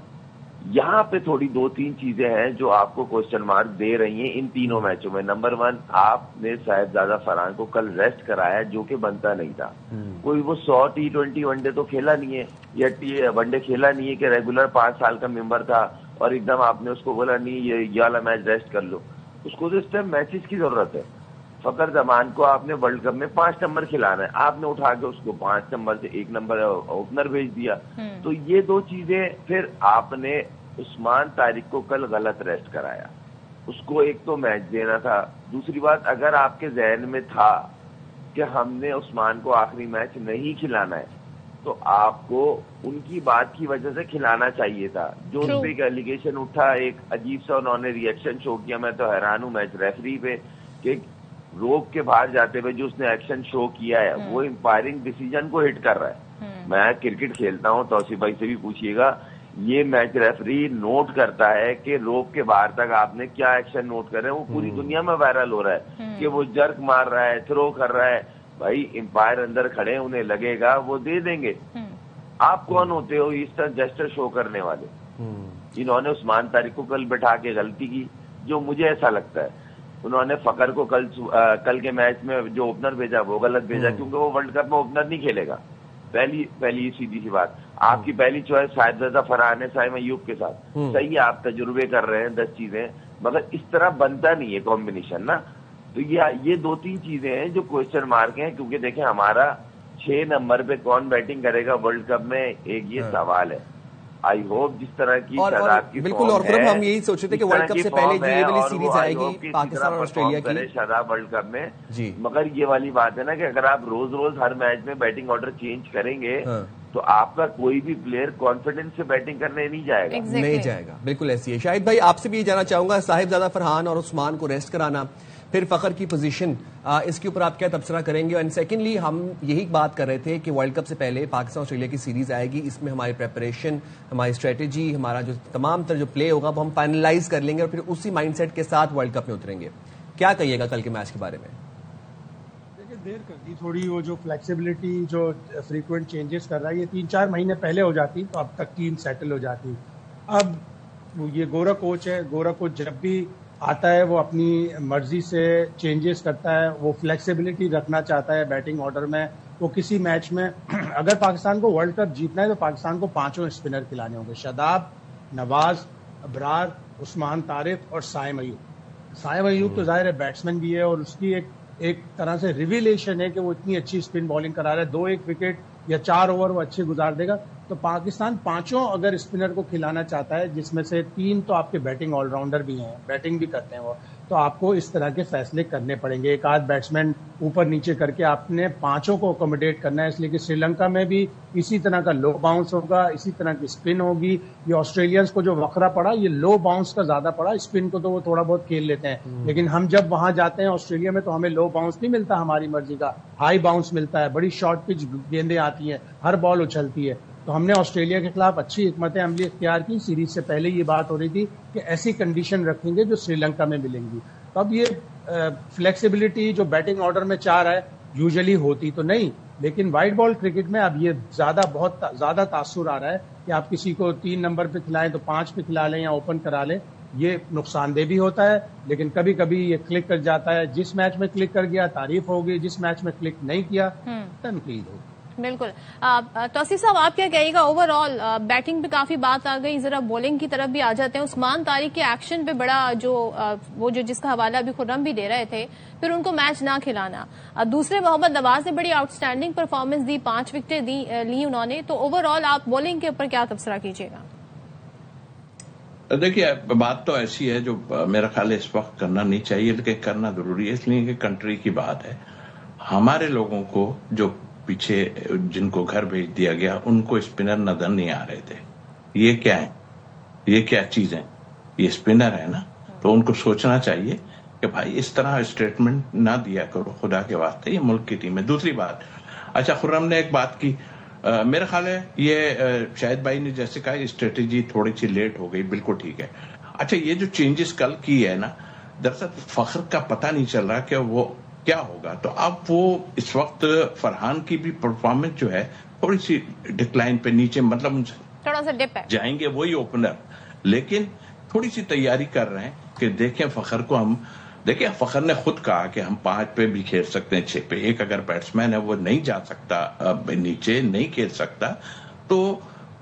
یہاں پہ تھوڑی 2-3 چیزیں ہیں جو آپ کو کوسچن مارک دے رہی ہیں ان تینوں میچوں میں. نمبر 1, آپ نے صاحبزادہ فرحان کو کل ریسٹ کرایا جو کہ بنتا نہیں تھا. کوئی وہ 100 T20 ون ڈے تو کھیلا نہیں ہے, یا ون ڈے کھیلا نہیں ہے کہ ریگولر 5 سال کا ممبر تھا اور ایک دم آپ نے اس کو بولا نہیں یہ والا میچ ریسٹ کر لو. اس کو تو اس ٹائم میچز کی ضرورت ہے. فخر زمان کو آپ نے ورلڈ کپ میں 5 نمبر کھلانا ہے, آپ نے اٹھا کے اس کو 5 نمبر سے 1 نمبر اوپنر بھیج دیا. تو یہ 2 چیزیں. پھر آپ نے عثمان طارق کو کل غلط ریسٹ کرایا, اس کو ایک تو میچ دینا تھا. دوسری بات, اگر آپ کے ذہن میں تھا کہ ہم نے عثمان کو آخری میچ نہیں کھلانا ہے تو آپ کو ان کی بات کی وجہ سے کھلانا چاہیے تھا. جو ان پہ ایک ایلیگیشن اٹھا, ایک عجیب سا انہوں نے ریئیکشن شو کیا. میں تو حیران ہوں میچ ریفری پہ کہ روک کے باہر جاتے ہوئے جو اس نے ایکشن شو کیا ہے وہ امپائرنگ ڈیسیجن کو ہٹ کر رہا ہے. میں کرکٹ کھیلتا ہوں, توصیف بھائی سے بھی پوچھیے گا, یہ میچ ریفری نوٹ کرتا ہے کہ روک کے باہر تک آپ نے کیا ایکشن نوٹ کر رہے ہیں. وہ پوری دنیا میں وائرل ہو رہا ہے کہ وہ جرک مار رہا ہے, تھرو کر رہا ہے. بھائی امپائر اندر کھڑے, انہیں لگے گا وہ دے دیں گے. آپ کون ہوتے ہو اس طرح جسٹر شو کرنے والے؟ انہوں نے عثمان طارق کو کل بٹھا کے غلطی کی جو مجھے ایسا لگتا ہے. انہوں نے فخر کو کل کے میچ میں جو اوپنر بھیجا وہ غلط بھیجا, کیونکہ وہ ورلڈ کپ میں اوپنر نہیں کھیلے گا. پہلی سیدھی سی بات, آپ کی پہلی چوائس صاحبزادہ فرحان ہے سائم ایوب کے ساتھ. صحیح, آپ تجربے کر رہے ہیں 10 چیزیں, مگر اس طرح بنتا نہیں ہے کمبینیشن نا. تو یہ 2-3 چیزیں ہیں جو کوشچن مارک ہیں، کیونکہ دیکھیں ہمارا 6 نمبر پہ کون بیٹنگ کرے گا ورلڈ کپ میں، ایک یہ سوال ہے. آئی ہوپ جس طرح کی شاداب کی بالکل، اور ہم یہی سوچ رہے تھے کہ ورلڈ کپ سے پہلے یہ والی سیریز آئے گی پاکستان اور آسٹریلیا کی. شاداب ورلڈ کپ میں جی، مگر یہ والی بات ہے نا کہ اگر آپ روز روز ہر میچ میں بیٹنگ آرڈر چینج کریں گے تو آپ کا کوئی بھی پلیئر کانفیڈنس سے بیٹنگ کرنے نہیں جائے گا. نہیں جائے گا، بالکل ایسی ہے. شاہد بھائی آپ سے بھی یہ جاننا چاہوں گا، صاحبزادہ فرحان اور عثمان کو ریسٹ کرانا، پھر فخر کی پوزیشن، اس کے اوپر آپ کیا تبصرہ کریں گے؟ اینڈ سیکنڈلی ہم یہی بات کر رہے تھے کہ ورلڈ کپ سے پہلے پاکستان آسٹریلیا کی سیریز آئے گی، اس میں ہماری پریپریشن، ہماری اسٹریٹجی، ہمارا جو تمام تر جو پلے ہوگا وہ ہم فائنلائز کر لیں گے اور پھر اسی مائنڈ سیٹ کے ساتھ ورلڈ کپ میں اتریں گے. کیا کہیے گا کل کے میچ کے بارے میں؟ دیکھیے دیر کر دی تھوڑی، وہ جو فلیکسیبلٹی جو فریکوینٹ چینجز کر رہا ہے یہ 3-4 مہینے پہلے ہو جاتی تو اب تک ٹیم سیٹل ہو جاتی. اب یہ گورا کوچ ہے، گورا کوچ جب بھی آتا ہے وہ اپنی مرضی سے چینجز کرتا ہے، وہ فلیکسیبلٹی رکھنا چاہتا ہے بیٹنگ آرڈر میں. وہ کسی میچ میں اگر پاکستان کو ورلڈ کپ جیتنا ہے تو پاکستان کو 5 اسپنر کھلانے ہوں گے، شاداب، نواز، ابرار، عثمان طارق اور سائم ایوب. سائم ایوب تو ظاہر ہے بیٹسمین بھی ہے اور اس کی ایک طرح سے ریویلیشن ہے کہ وہ اتنی اچھی اسپن بالنگ کرا رہا ہے. 2-1 وکٹ یا 4 اوور وہ اچھے گزار دے گا. تو پاکستان 5 اگر اسپنر کو کھلانا چاہتا ہے، جس میں سے 3 تو آپ کے بیٹنگ آل راؤنڈر بھی ہیں، بیٹنگ بھی کرتے ہیں وہ، تو آپ کو اس طرح کے فیصلے کرنے پڑیں گے. ایک آدھ بیٹسمین اوپر نیچے کر کے آپ نے 5 کو اکوموڈیٹ کرنا ہے، اس لیے کہ سری لنکا میں بھی اسی طرح کا لو باؤنس ہوگا، اسی طرح کی اسپن ہوگی. یہ آسٹریلینز کو جو وقرہ پڑا یہ لو باؤنس کا زیادہ پڑا، اسپن کو تو وہ تھوڑا بہت کھیل لیتے ہیں، لیکن ہم جب وہاں جاتے ہیں آسٹریلیا میں تو ہمیں لو باؤنس نہیں ملتا ہماری مرضی کا، ہائی باؤنس ملتا ہے. بڑی شارٹ پچ گیندیں آتی ہیں، ہر بال اچھلتی ہے. تو ہم نے آسٹریلیا کے خلاف اچھی حکمت عملی اختیار کی. سیریز سے پہلے یہ بات ہو رہی تھی کہ ایسی کنڈیشن رکھیں گے جو سری لنکا میں ملیں گی. تو اب یہ فلیکسیبلٹی جو بیٹنگ آرڈر میں چاہ رہا ہے یوزلی ہوتی تو نہیں، لیکن وائٹ بال کرکٹ میں اب یہ بہت زیادہ تاثر آ رہا ہے کہ آپ کسی کو 3 نمبر پہ کھلائیں تو 5 پہ کھلا لیں یا اوپن کرا لیں. یہ نقصان دہ بھی ہوتا ہے، لیکن کبھی کبھی یہ کلک کر جاتا ہے. جس میچ میں کلک کر گیا تعریف ہوگی، جس میچ میں کلک نہیں کیا تنقید ہوگی. بالکل. توصیف صاحب آپ کیا کہیے گا؟ اوور آل بیٹنگ پہ کافی بات آ گئی، ذرا بولنگ کی طرف بھی آ جاتے ہیں. عثمان طارق کے ایکشن پہ بڑا جس کا حوالہ ابھی خرم بھی دے رہے تھے، پھر ان کو میچ نہ کھلانا. دوسرے محمد نواز نے بڑی آؤٹ اسٹینڈنگ پرفارمنس دی، 5 وکٹیں لی انہوں نے. تو اوور آل آپ بولنگ کے اوپر کیا تبصرہ کیجیے گا؟ دیکھیے بات تو ایسی ہے جو میرا خیال ہے اس وقت کرنا نہیں چاہیے، لیکن کرنا ضروری ہے، اس لیے کہ کنٹری کی بات ہے. ہمارے لوگوں کو جو پیچھے جن کو گھر بھیج دیا گیا ان کو اسپنر نظر نہیں آ رہے تھے. یہ کیا ہے؟ یہ کیا چیز ہے؟ یہ اسپنر ہے نا. تو ان کو سوچنا چاہیے کہ بھائی اس طرح اسٹیٹمنٹ نہ دیا کرو خدا کے واسطے، یہ ملک کی ٹیم ہے. دوسری بات، اچھا خرم نے ایک بات کی، میرا خیال ہے یہ شاہد بھائی نے جیسے کہا اسٹریٹجی تھوڑی سی لیٹ ہو گئی، بالکل ٹھیک ہے. اچھا یہ جو چینجز کل کی ہے نا، دراصل فخر کا پتہ نہیں چل رہا کہ وہ کیا ہوگا. تو اب وہ اس وقت فرحان کی بھی پرفارمنس جو ہے تھوڑی سی ڈکلائن پہ نیچے، مطلب ان سے تھوڑا سا ڈپ ہے، جائیں گے وہی اوپنر، لیکن تھوڑی سی تیاری کر رہے ہیں کہ دیکھیں فخر کو. ہم دیکھیں فخر نے خود کہا کہ ہم 5 پہ بھی کھیل سکتے ہیں، 6 پہ. ایک اگر بیٹسمین ہے وہ نہیں جا سکتا نیچے، نہیں کھیل سکتا، تو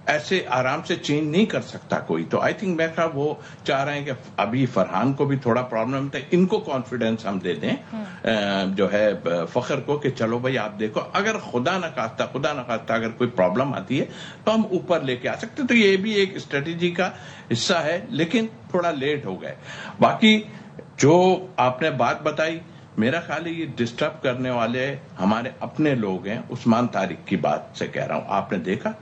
ایسے آرام سے چینج نہیں کر سکتا کوئی. تو آئی تھنک میں کہا وہ چاہ رہے ہیں کہ ابھی فرحان کو بھی تھوڑا پرابلم تھا، ان کو کانفیڈنس ہم دے دیں جو ہے فخر کو کہ چلو بھائی آپ دیکھو، اگر خدا نخواستہ اگر کوئی پرابلم آتی ہے تو ہم اوپر لے کے آ سکتے. تو یہ بھی ایک اسٹریٹجی کا حصہ ہے، لیکن تھوڑا لیٹ ہو گئے. باقی جو آپ نے بات بتائی، میرا خیال ہے یہ ڈسٹرب کرنے والے ہمارے اپنے لوگ ہیں. عثمان طارق کی بات سے کہہ رہا ہوں، آپ نے دیکھا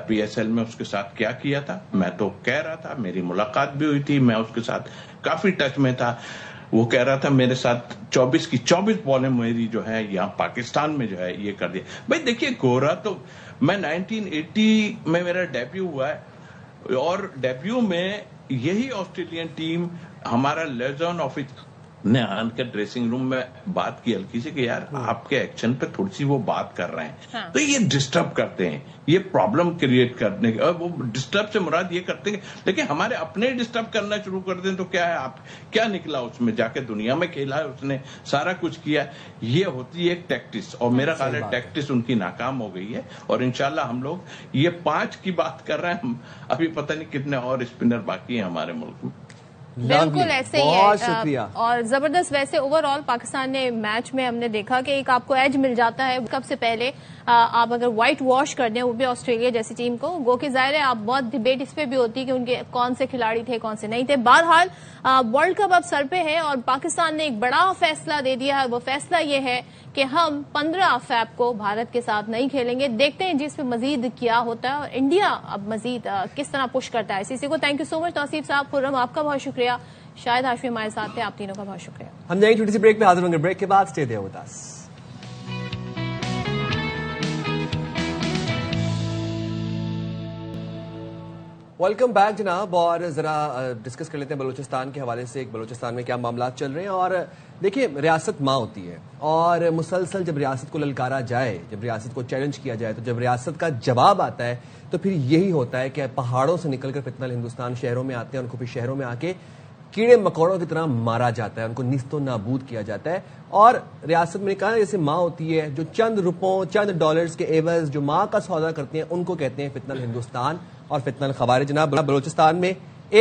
پی ایس ایل میں اس کے ساتھ کیا کیا تھا. میں تو کہہ رہا تھا، میری ملاقات بھی ہوئی تھی، میں اس کے ساتھ کافی ٹچ میں تھا. وہ کہہ رہا تھا میرے ساتھ 24 کی 24 بالیں میری جو ہے یہاں پاکستان میں جو ہے یہ کر دیا. بھائی دیکھیے گورا تو میں 1980 میں میرا ڈیبیو ہوا ہے، اور ڈیبیو میں یہی آسٹریلین ٹیم ہمارا لیزون آفس نے آن کے ڈریسنگ روم میں بات کی ہلکی سے کہ یار آپ کے ایکشن پہ تھوڑی سی وہ بات کر رہے ہیں. تو یہ ڈسٹرب کرتے ہیں، یہ پرابلم کریٹ کرنے اور وہ ڈسٹرب سے مراد یہ کرتے ہیں، لیکن ہمارے اپنے ڈسٹرب کرنا شروع کر دیں تو کیا ہے، آپ کیا نکلا اس میں، جا کے دنیا میں کھیلا ہے اس نے، سارا کچھ کیا. یہ ہوتی ہے ایک ٹیکٹس، اور میرا خیال ہے ٹیکٹس ان کی ناکام ہو گئی ہے. اور انشاءاللہ ہم لوگ یہ 5 کی بات کر رہے ہیں، ابھی پتہ نہیں کتنے اور اسپنر باقی ہیں ہمارے ملک میں. بالکل ایسے ہی بہت ہے شکریہ. اور زبردست. ویسے اوور آل پاکستان نے میچ میں ہم نے دیکھا کہ ایک آپ کو ایج مل جاتا ہے. کب سے پہلے آپ اگر وائٹ واش کر دیں وہ بھی آسٹریلیا جیسی ٹیم کو, گو کہ ظاہر ہے آپ بہت ڈبیٹ اس پہ بھی ہوتی ہے کہ ان کے کون سے کھلاڑی تھے کون سے نہیں تھے. بہرحال ورلڈ کپ اب سر پہ ہے اور پاکستان نے ایک بڑا فیصلہ دے دیا ہے. وہ فیصلہ یہ ہے کہ ہم 15 فیب کو بھارت کے ساتھ نہیں کھیلیں گے. دیکھتے ہیں جس پہ مزید کیا ہوتا ہے اور انڈیا اب مزید کس طرح پش کرتا ہے ICC کو. تھینک یو سو مچ توصیف صاحب. خرم آپ کا بہت شکریہ. شاید ہاشمی ہمارے ساتھ تھے. آپ تینوں کا بہت شکریہ. ہم جائیں گے چھوٹی سی بریک پہ, حاضر ہوں گے بریک کے بعد. Stay there with us. Welcome back جناب. اور ذرا ڈسکس کر لیتے ہیں بلوچستان کے حوالے سے. ایک بلوچستان میں کیا معاملات چل رہے ہیں. اور دیکھیے ریاست ماں ہوتی ہے اور مسلسل جب ریاست کو للکارا جائے, جب ریاست کو چیلنج کیا جائے, تو جب ریاست کا جواب آتا ہے تو پھر یہی ہوتا ہے کہ پہاڑوں سے نکل کر فتنہ ہندوستان شہروں میں آتے ہیں. ان کو پھر شہروں میں آ کے کیڑے مکوڑوں کی طرح مارا جاتا ہے, ان کو نیست و نابود کیا جاتا ہے. اور ریاست میں نے کہا جیسے ماں ہوتی ہے, جو چند روپوں چند ڈالرز کے عوض جو ماں کا سودا کرتے ہیں ان کو کہتے ہیں فتنہ ہندوستان اور فتنہ الخوارج. جناب بلوچستان میں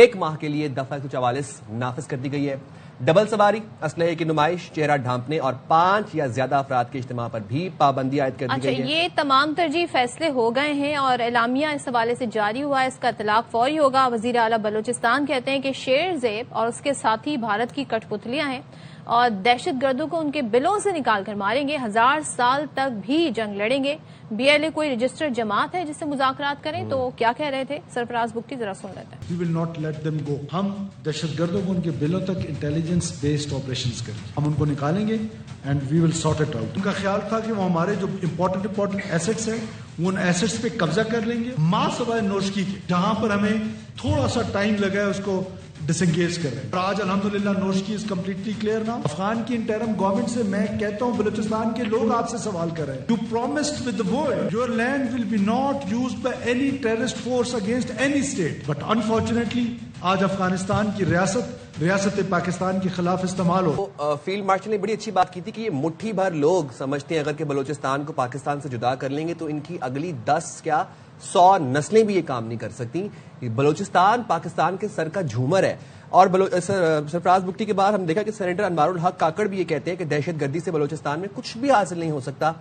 1 ماہ کے لیے دفعہ 144 نافذ کر دی گئی ہے. ڈبل سواری, اسلحے کی نمائش, چہرہ ڈھانپنے اور 5 یا زیادہ افراد کے اجتماع پر بھی پابندی عائد کر دی گئی ہے. یہ تمام ترجیح فیصلے ہو گئے ہیں اور اعلامیہ اس حوالے سے جاری ہوا ہے. اس کا اطلاق فوری ہوگا. وزیر اعلیٰ بلوچستان کہتے ہیں کہ شیر زیب اور اس کے ساتھی بھارت کی کٹ پتلیاں ہیں اور دہشت گردوں کو ان کے بلوں سے نکال کر ماریں گے. 1000 سال تک بھی جنگ لڑیں گے. BLA کوئی رجسٹرڈ جماعت ہے جس سے مذاکرات کریں, تو کیا کہہ رہے تھے سرفراز بگٹی, ذرا سن لیتے ہیں. We will not let them go. ہم دہشت گردوں کو ان کے بلوں تک انٹیلیجنس بیسڈ آپریشنز کریں, ہم ان کو نکالیں گے and we will sort it out. ان کا خیال تھا کہ وہ ہمارے جو امپورٹنٹ ایسٹس ہیں وہ ان ایسٹس پہ قبضہ کر لیں گے. ماں سوائے نوشکی کے جہاں پر ہمیں تھوڑا سا ٹائم لگا ہے اس کو ڈس انگیج کر رہے ہیں. اور آج الحمدللہ نوشکی از کمپلیٹلی کلیئر نا. افغان کی انٹرم گورنمنٹ سے میں کہتا ہوں بلوچستان کے لوگ آپ سے سوال کر رہے ہیں. You promised with the world your land will be not used by any terrorist force against any state, but unfortunately آج افغانستان کی ریاست پاکستان کے خلاف استعمال ہو. فیلڈ مارشل نے بڑی اچھی بات کی تھی کہ یہ مٹھی بھر لوگ سمجھتے ہیں اگر کہ بلوچستان کو پاکستان سے جدا کر لیں گے تو ان کی اگلی 10 کیا 100 نسلیں بھی یہ کام نہیں کر سکتی. بلوچستان پاکستان کے سر کا جھومر ہے. اور سرفراز بگٹی کے بعد ہم دیکھا کہ سینیٹر انوار الحق کاکڑ بھی یہ کہتے ہیں کہ دہشت گردی سے بلوچستان میں کچھ بھی حاصل نہیں ہو سکتا.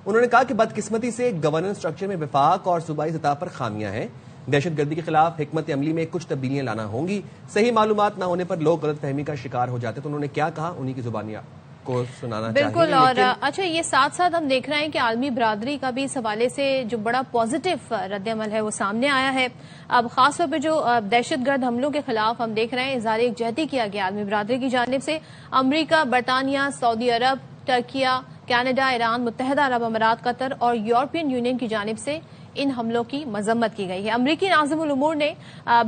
انہوں نے کہا کہ بدقسمتی سے گورننس سٹرکچر میں وفاق اور صوبائی سطح پر خامیاں ہیں. دہشت گردی کے خلاف حکمت عملی میں کچھ تبدیلیاں لانا ہوں گی. صحیح معلومات نہ ہونے پر لوگ غلط فہمی کا شکار ہو جاتے. تو انہوں نے کیا کہا انہی کی زبانیاں کو سنانا چاہیے. بالکل. اور اچھا یہ ساتھ ساتھ ہم دیکھ رہے ہیں کہ عالمی برادری کا بھی اس حوالے سے جو بڑا پازیٹو رد عمل ہے وہ سامنے آیا ہے. اب خاص طور پہ جو دہشت گرد حملوں کے خلاف ہم دیکھ رہے ہیں اظہار یکجہتی کیا گیا عالمی برادری کی جانب سے. امریکہ, برطانیہ, سعودی عرب, ترکیہ, کینیڈا, ایران, متحدہ عرب امارات, قطر اور یورپین یونین کی جانب سے ان حملوں کی مذمت کی گئی ہے. امریکی ناظم الامور نے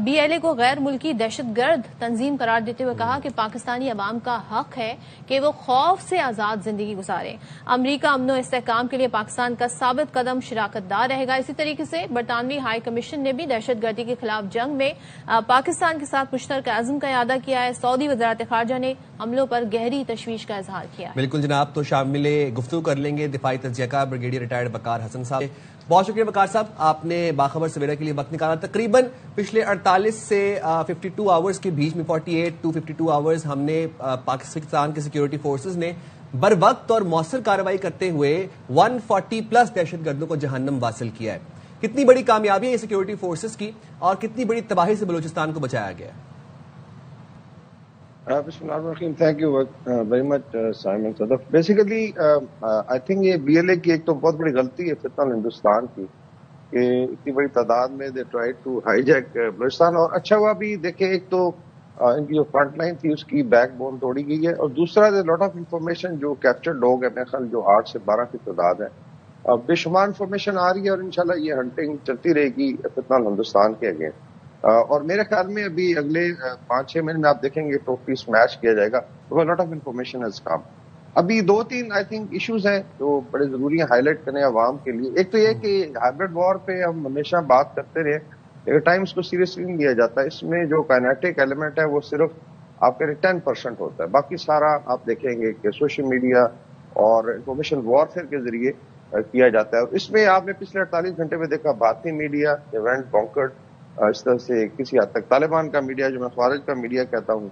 BLA کو غیر ملکی دہشت گرد تنظیم قرار دیتے ہوئے کہا کہ پاکستانی عوام کا حق ہے کہ وہ خوف سے آزاد زندگی گزاریں. امریکہ امن و استحکام کے لیے پاکستان کا ثابت قدم شراکت دار رہے گا. اسی طریقے سے برطانوی ہائی کمیشن نے بھی دہشت گردی کے خلاف جنگ میں پاکستان کے ساتھ مشترکہ عزم کا اعادہ کیا ہے. سعودی وزارت خارجہ نے حملوں پر گہری تشویش کا اظہار کیا. بالکل جناب. تو شامل گفتگو کر لیں گے دفاعی تجزیہ کار بریگیڈیئر ریٹائرڈ وقار حسن صاحب. بہت شکریہ وقار صاحب, آپ نے باخبر سویرا کے لیے وقت نکالا. تقریباً پچھلے 48 سے 52 آورز کے بیچ میں 48 to 52 آورز ہم نے پاکستان کے سیکیورٹی فورسز نے بر وقت اور مؤثر کارروائی کرتے ہوئے 140+ دہشت گردوں کو جہنم واصل کیا ہے. کتنی بڑی کامیابی ہے یہ سیکیورٹی فورسز کی اور کتنی بڑی تباہی سے بلوچستان کو بچایا گیا ہے. بسم اللہ الرحمن الرحیم. Thank you very much Simon Sadaf. Basically I think یہ BLA کی ایک تو بہت بڑی غلطی ہے فتنہ ہندوستان کی کہ اتنی بڑی تعداد میں they try to hijack Balochistan. اور اچھا ہوا بھی دیکھیں, ایک تو ان کی جو فرنٹ لائن تھی اس کی بیک بون توڑی گئی ہے, اور دوسرا لاٹ آف انفارمیشن جو کیپچرڈ لوگ ہیں, میرے خیال جو 8 سے 12 کی تعداد ہے, بے شمار انفارمیشن آ رہی ہے اور انشاءاللہ یہ ہنٹنگ چلتی رہے گی فتنہ ہندوستان کے اگینسٹ. اور میرے خیال میں ابھی اگلے 5-6 مہینے میں آپ دیکھیں گے ٹوٹلی اسمیش کیا جائے گا. Lot of information has come. ابھی 2-3 آئی تھنک ایشوز ہیں جو بڑے ضروری ہیں ہائی لائٹ کرنے عوام کے لیے. ایک تو یہ کہ ہائبرڈ وار پہ ہم ہمیشہ بات کرتے رہے, ایک ٹائم اس کو سیریسلی نہیں لیا جاتا. اس میں جو کائنیٹک ایلیمنٹ ہے وہ صرف آپ کے 10% ہوتا ہے, باقی سارا آپ دیکھیں گے کہ سوشل میڈیا اور انفارمیشن وارفیئر کے ذریعے کیا جاتا ہے. اور اس میں آپ نے پچھلے 48 گھنٹے میں دیکھا بھارتی میڈیا ایونٹ بونکرڈ, اس طرح سے کسی حد تک طالبان کا میڈیا جو میں خوارج کا میڈیا کہتا ہوں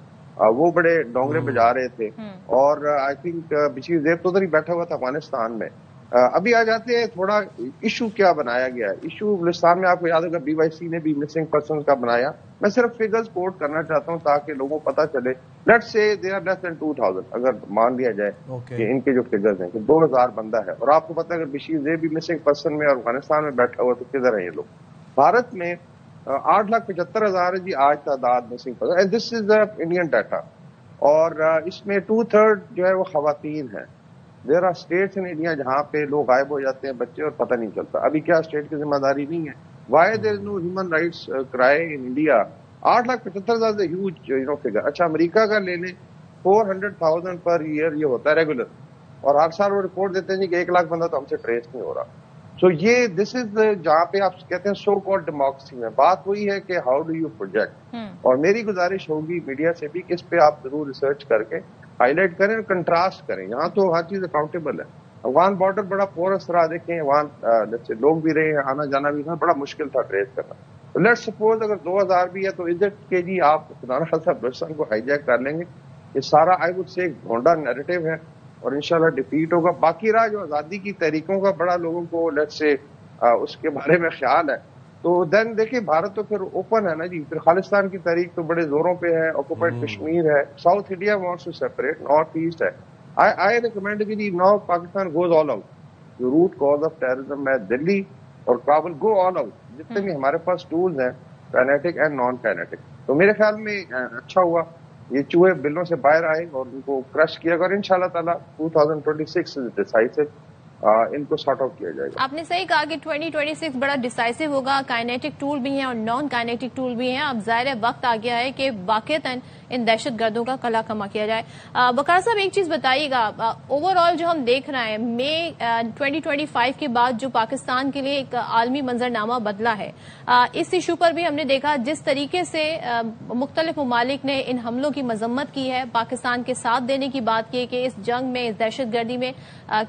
وہ بڑے ڈونگرے بجا رہے تھے. اور آئی تھنک بشیر زیب چودھری بیٹھا ہوا تھا افغانستان میں. ابھی آ جاتے ہیں تھوڑا ایشو کیا بنایا گیا ہے. ایشو بلوچستان میں آپ کو یاد ہوگا BYC نے بھی مسنگ پرسن کا بنایا. میں صرف فگرز کوٹ کرنا چاہتا ہوں تاکہ لوگوں کو پتا چلے. Let's say they are less دین 2000 اگر مان لیا جائے کہ ان کے جو فگرز ہیں کہ 2000 بندہ ہے. اور آپ کو پتا ہے اگر بشیر زیب بھی مسنگ پرسن میں اور افغانستان میں بیٹھا ہوا تو کدھر ہیں یہ لوگ. بھارت میں 8,75,000 ہے جی آج تعداد missing person and this is Indian data. اور اس میں 2/3 جو ہے وہ خواتین ہیں. There are states in India جہاں پہ لوگ غائب ہو جاتے ہیں بچے اور پتہ نہیں چلتا. ابھی کیا اسٹیٹ کی ذمہ داری نہیں ہے. Why there is no human rights crime in India. 8,75,000 huge figure. اچھا امریکہ کا لے لیں 400,000 پر ایئر یہ ہوتا ہے ریگولر. اور ہر سال وہ رپورٹ دیتے ہیں جی کہ 1 لاکھ بندہ تو ہم سے ٹریس نہیں ہو رہا. سو یہ دس از جہاں پہ آپ کہتے ہیں سو کالڈ ڈیموکریسی میں. بات وہی ہے کہ ہاؤ ڈو یو پروجیکٹ. اور میری گزارش ہوگی میڈیا سے بھی کہ اس پہ آپ ضرور ریسرچ کر کے ہائی لائٹ کریں اور کنٹراسٹ کریں. یہاں تو ہر چیز اکاؤنٹیبل ہے. افغان بارڈر بڑا پورس رہا. دیکھیں وہاں لوگ بھی رہے ہیں آنا جانا بھی تھا بڑا مشکل تھا ٹریس کرنا. لیٹ سپوز اگر 2000 بھی ہے تو از اٹ کہ جی آپ خدا نہ خاصا بلوچستان کو ہائی جیک کر لیں گے. یہ سارا آئی وڈ سے ایک گھونڈا نیریٹو ہے اور انشاءاللہ ڈیفیٹ ہوگا. باقی رہا جو آزادی کی تحریکوں کا بڑا لوگوں کو لیٹ سے اس کے بارے میں خیال ہے تو دین دیکھیں بھارت تو پھر اوپن ہے نا جی. پھر خالصتان کی تحریک تو بڑے زوروں پہ ہے. آکوپائڈ کشمیر ہے. South India wants to separate. North east ہے. آئی ریکمینڈ کہ جی now Pakistan goes all out. جو روٹ کاز آف ٹیررزم ہے دلی اور کابل گو آل آؤٹ. جتنے بھی ہمارے پاس ٹولز ہیں کائنیٹک اینڈ نان کائنیٹک. تو میرے خیال میں اچھا ہوا یہ چوہے بلوں سے باہر آئے اور ان کو کرش کیا گیا. اور انشاءاللہ تعالیٰ 2026 از ڈیسائسو ان کو سارٹ آؤٹ کیا جائے گا. آپ نے صحیح کہا کہ 2026 بڑا ڈیسائسو ہوگا. کائنیٹک ٹول بھی ہیں اور نان کائنیٹک ٹول بھی ہیں. اب ظاہر وقت آ گیا ہے کہ واقعتاً ان دہشت گردوں کا قلع کما کیا جائے. وقار صاحب ایک چیز بتائیے گا, اوور آل جو ہم دیکھ رہے ہیں مئی 2025 کے بعد جو پاکستان کے لیے ایک عالمی منظرنامہ بدلا ہے, اس ایشو پر بھی ہم نے دیکھا جس طریقے سے مختلف ممالک نے ان حملوں کی مذمت کی ہے, پاکستان کے ساتھ دینے کی بات کی کہ اس جنگ میں اس دہشت گردی میں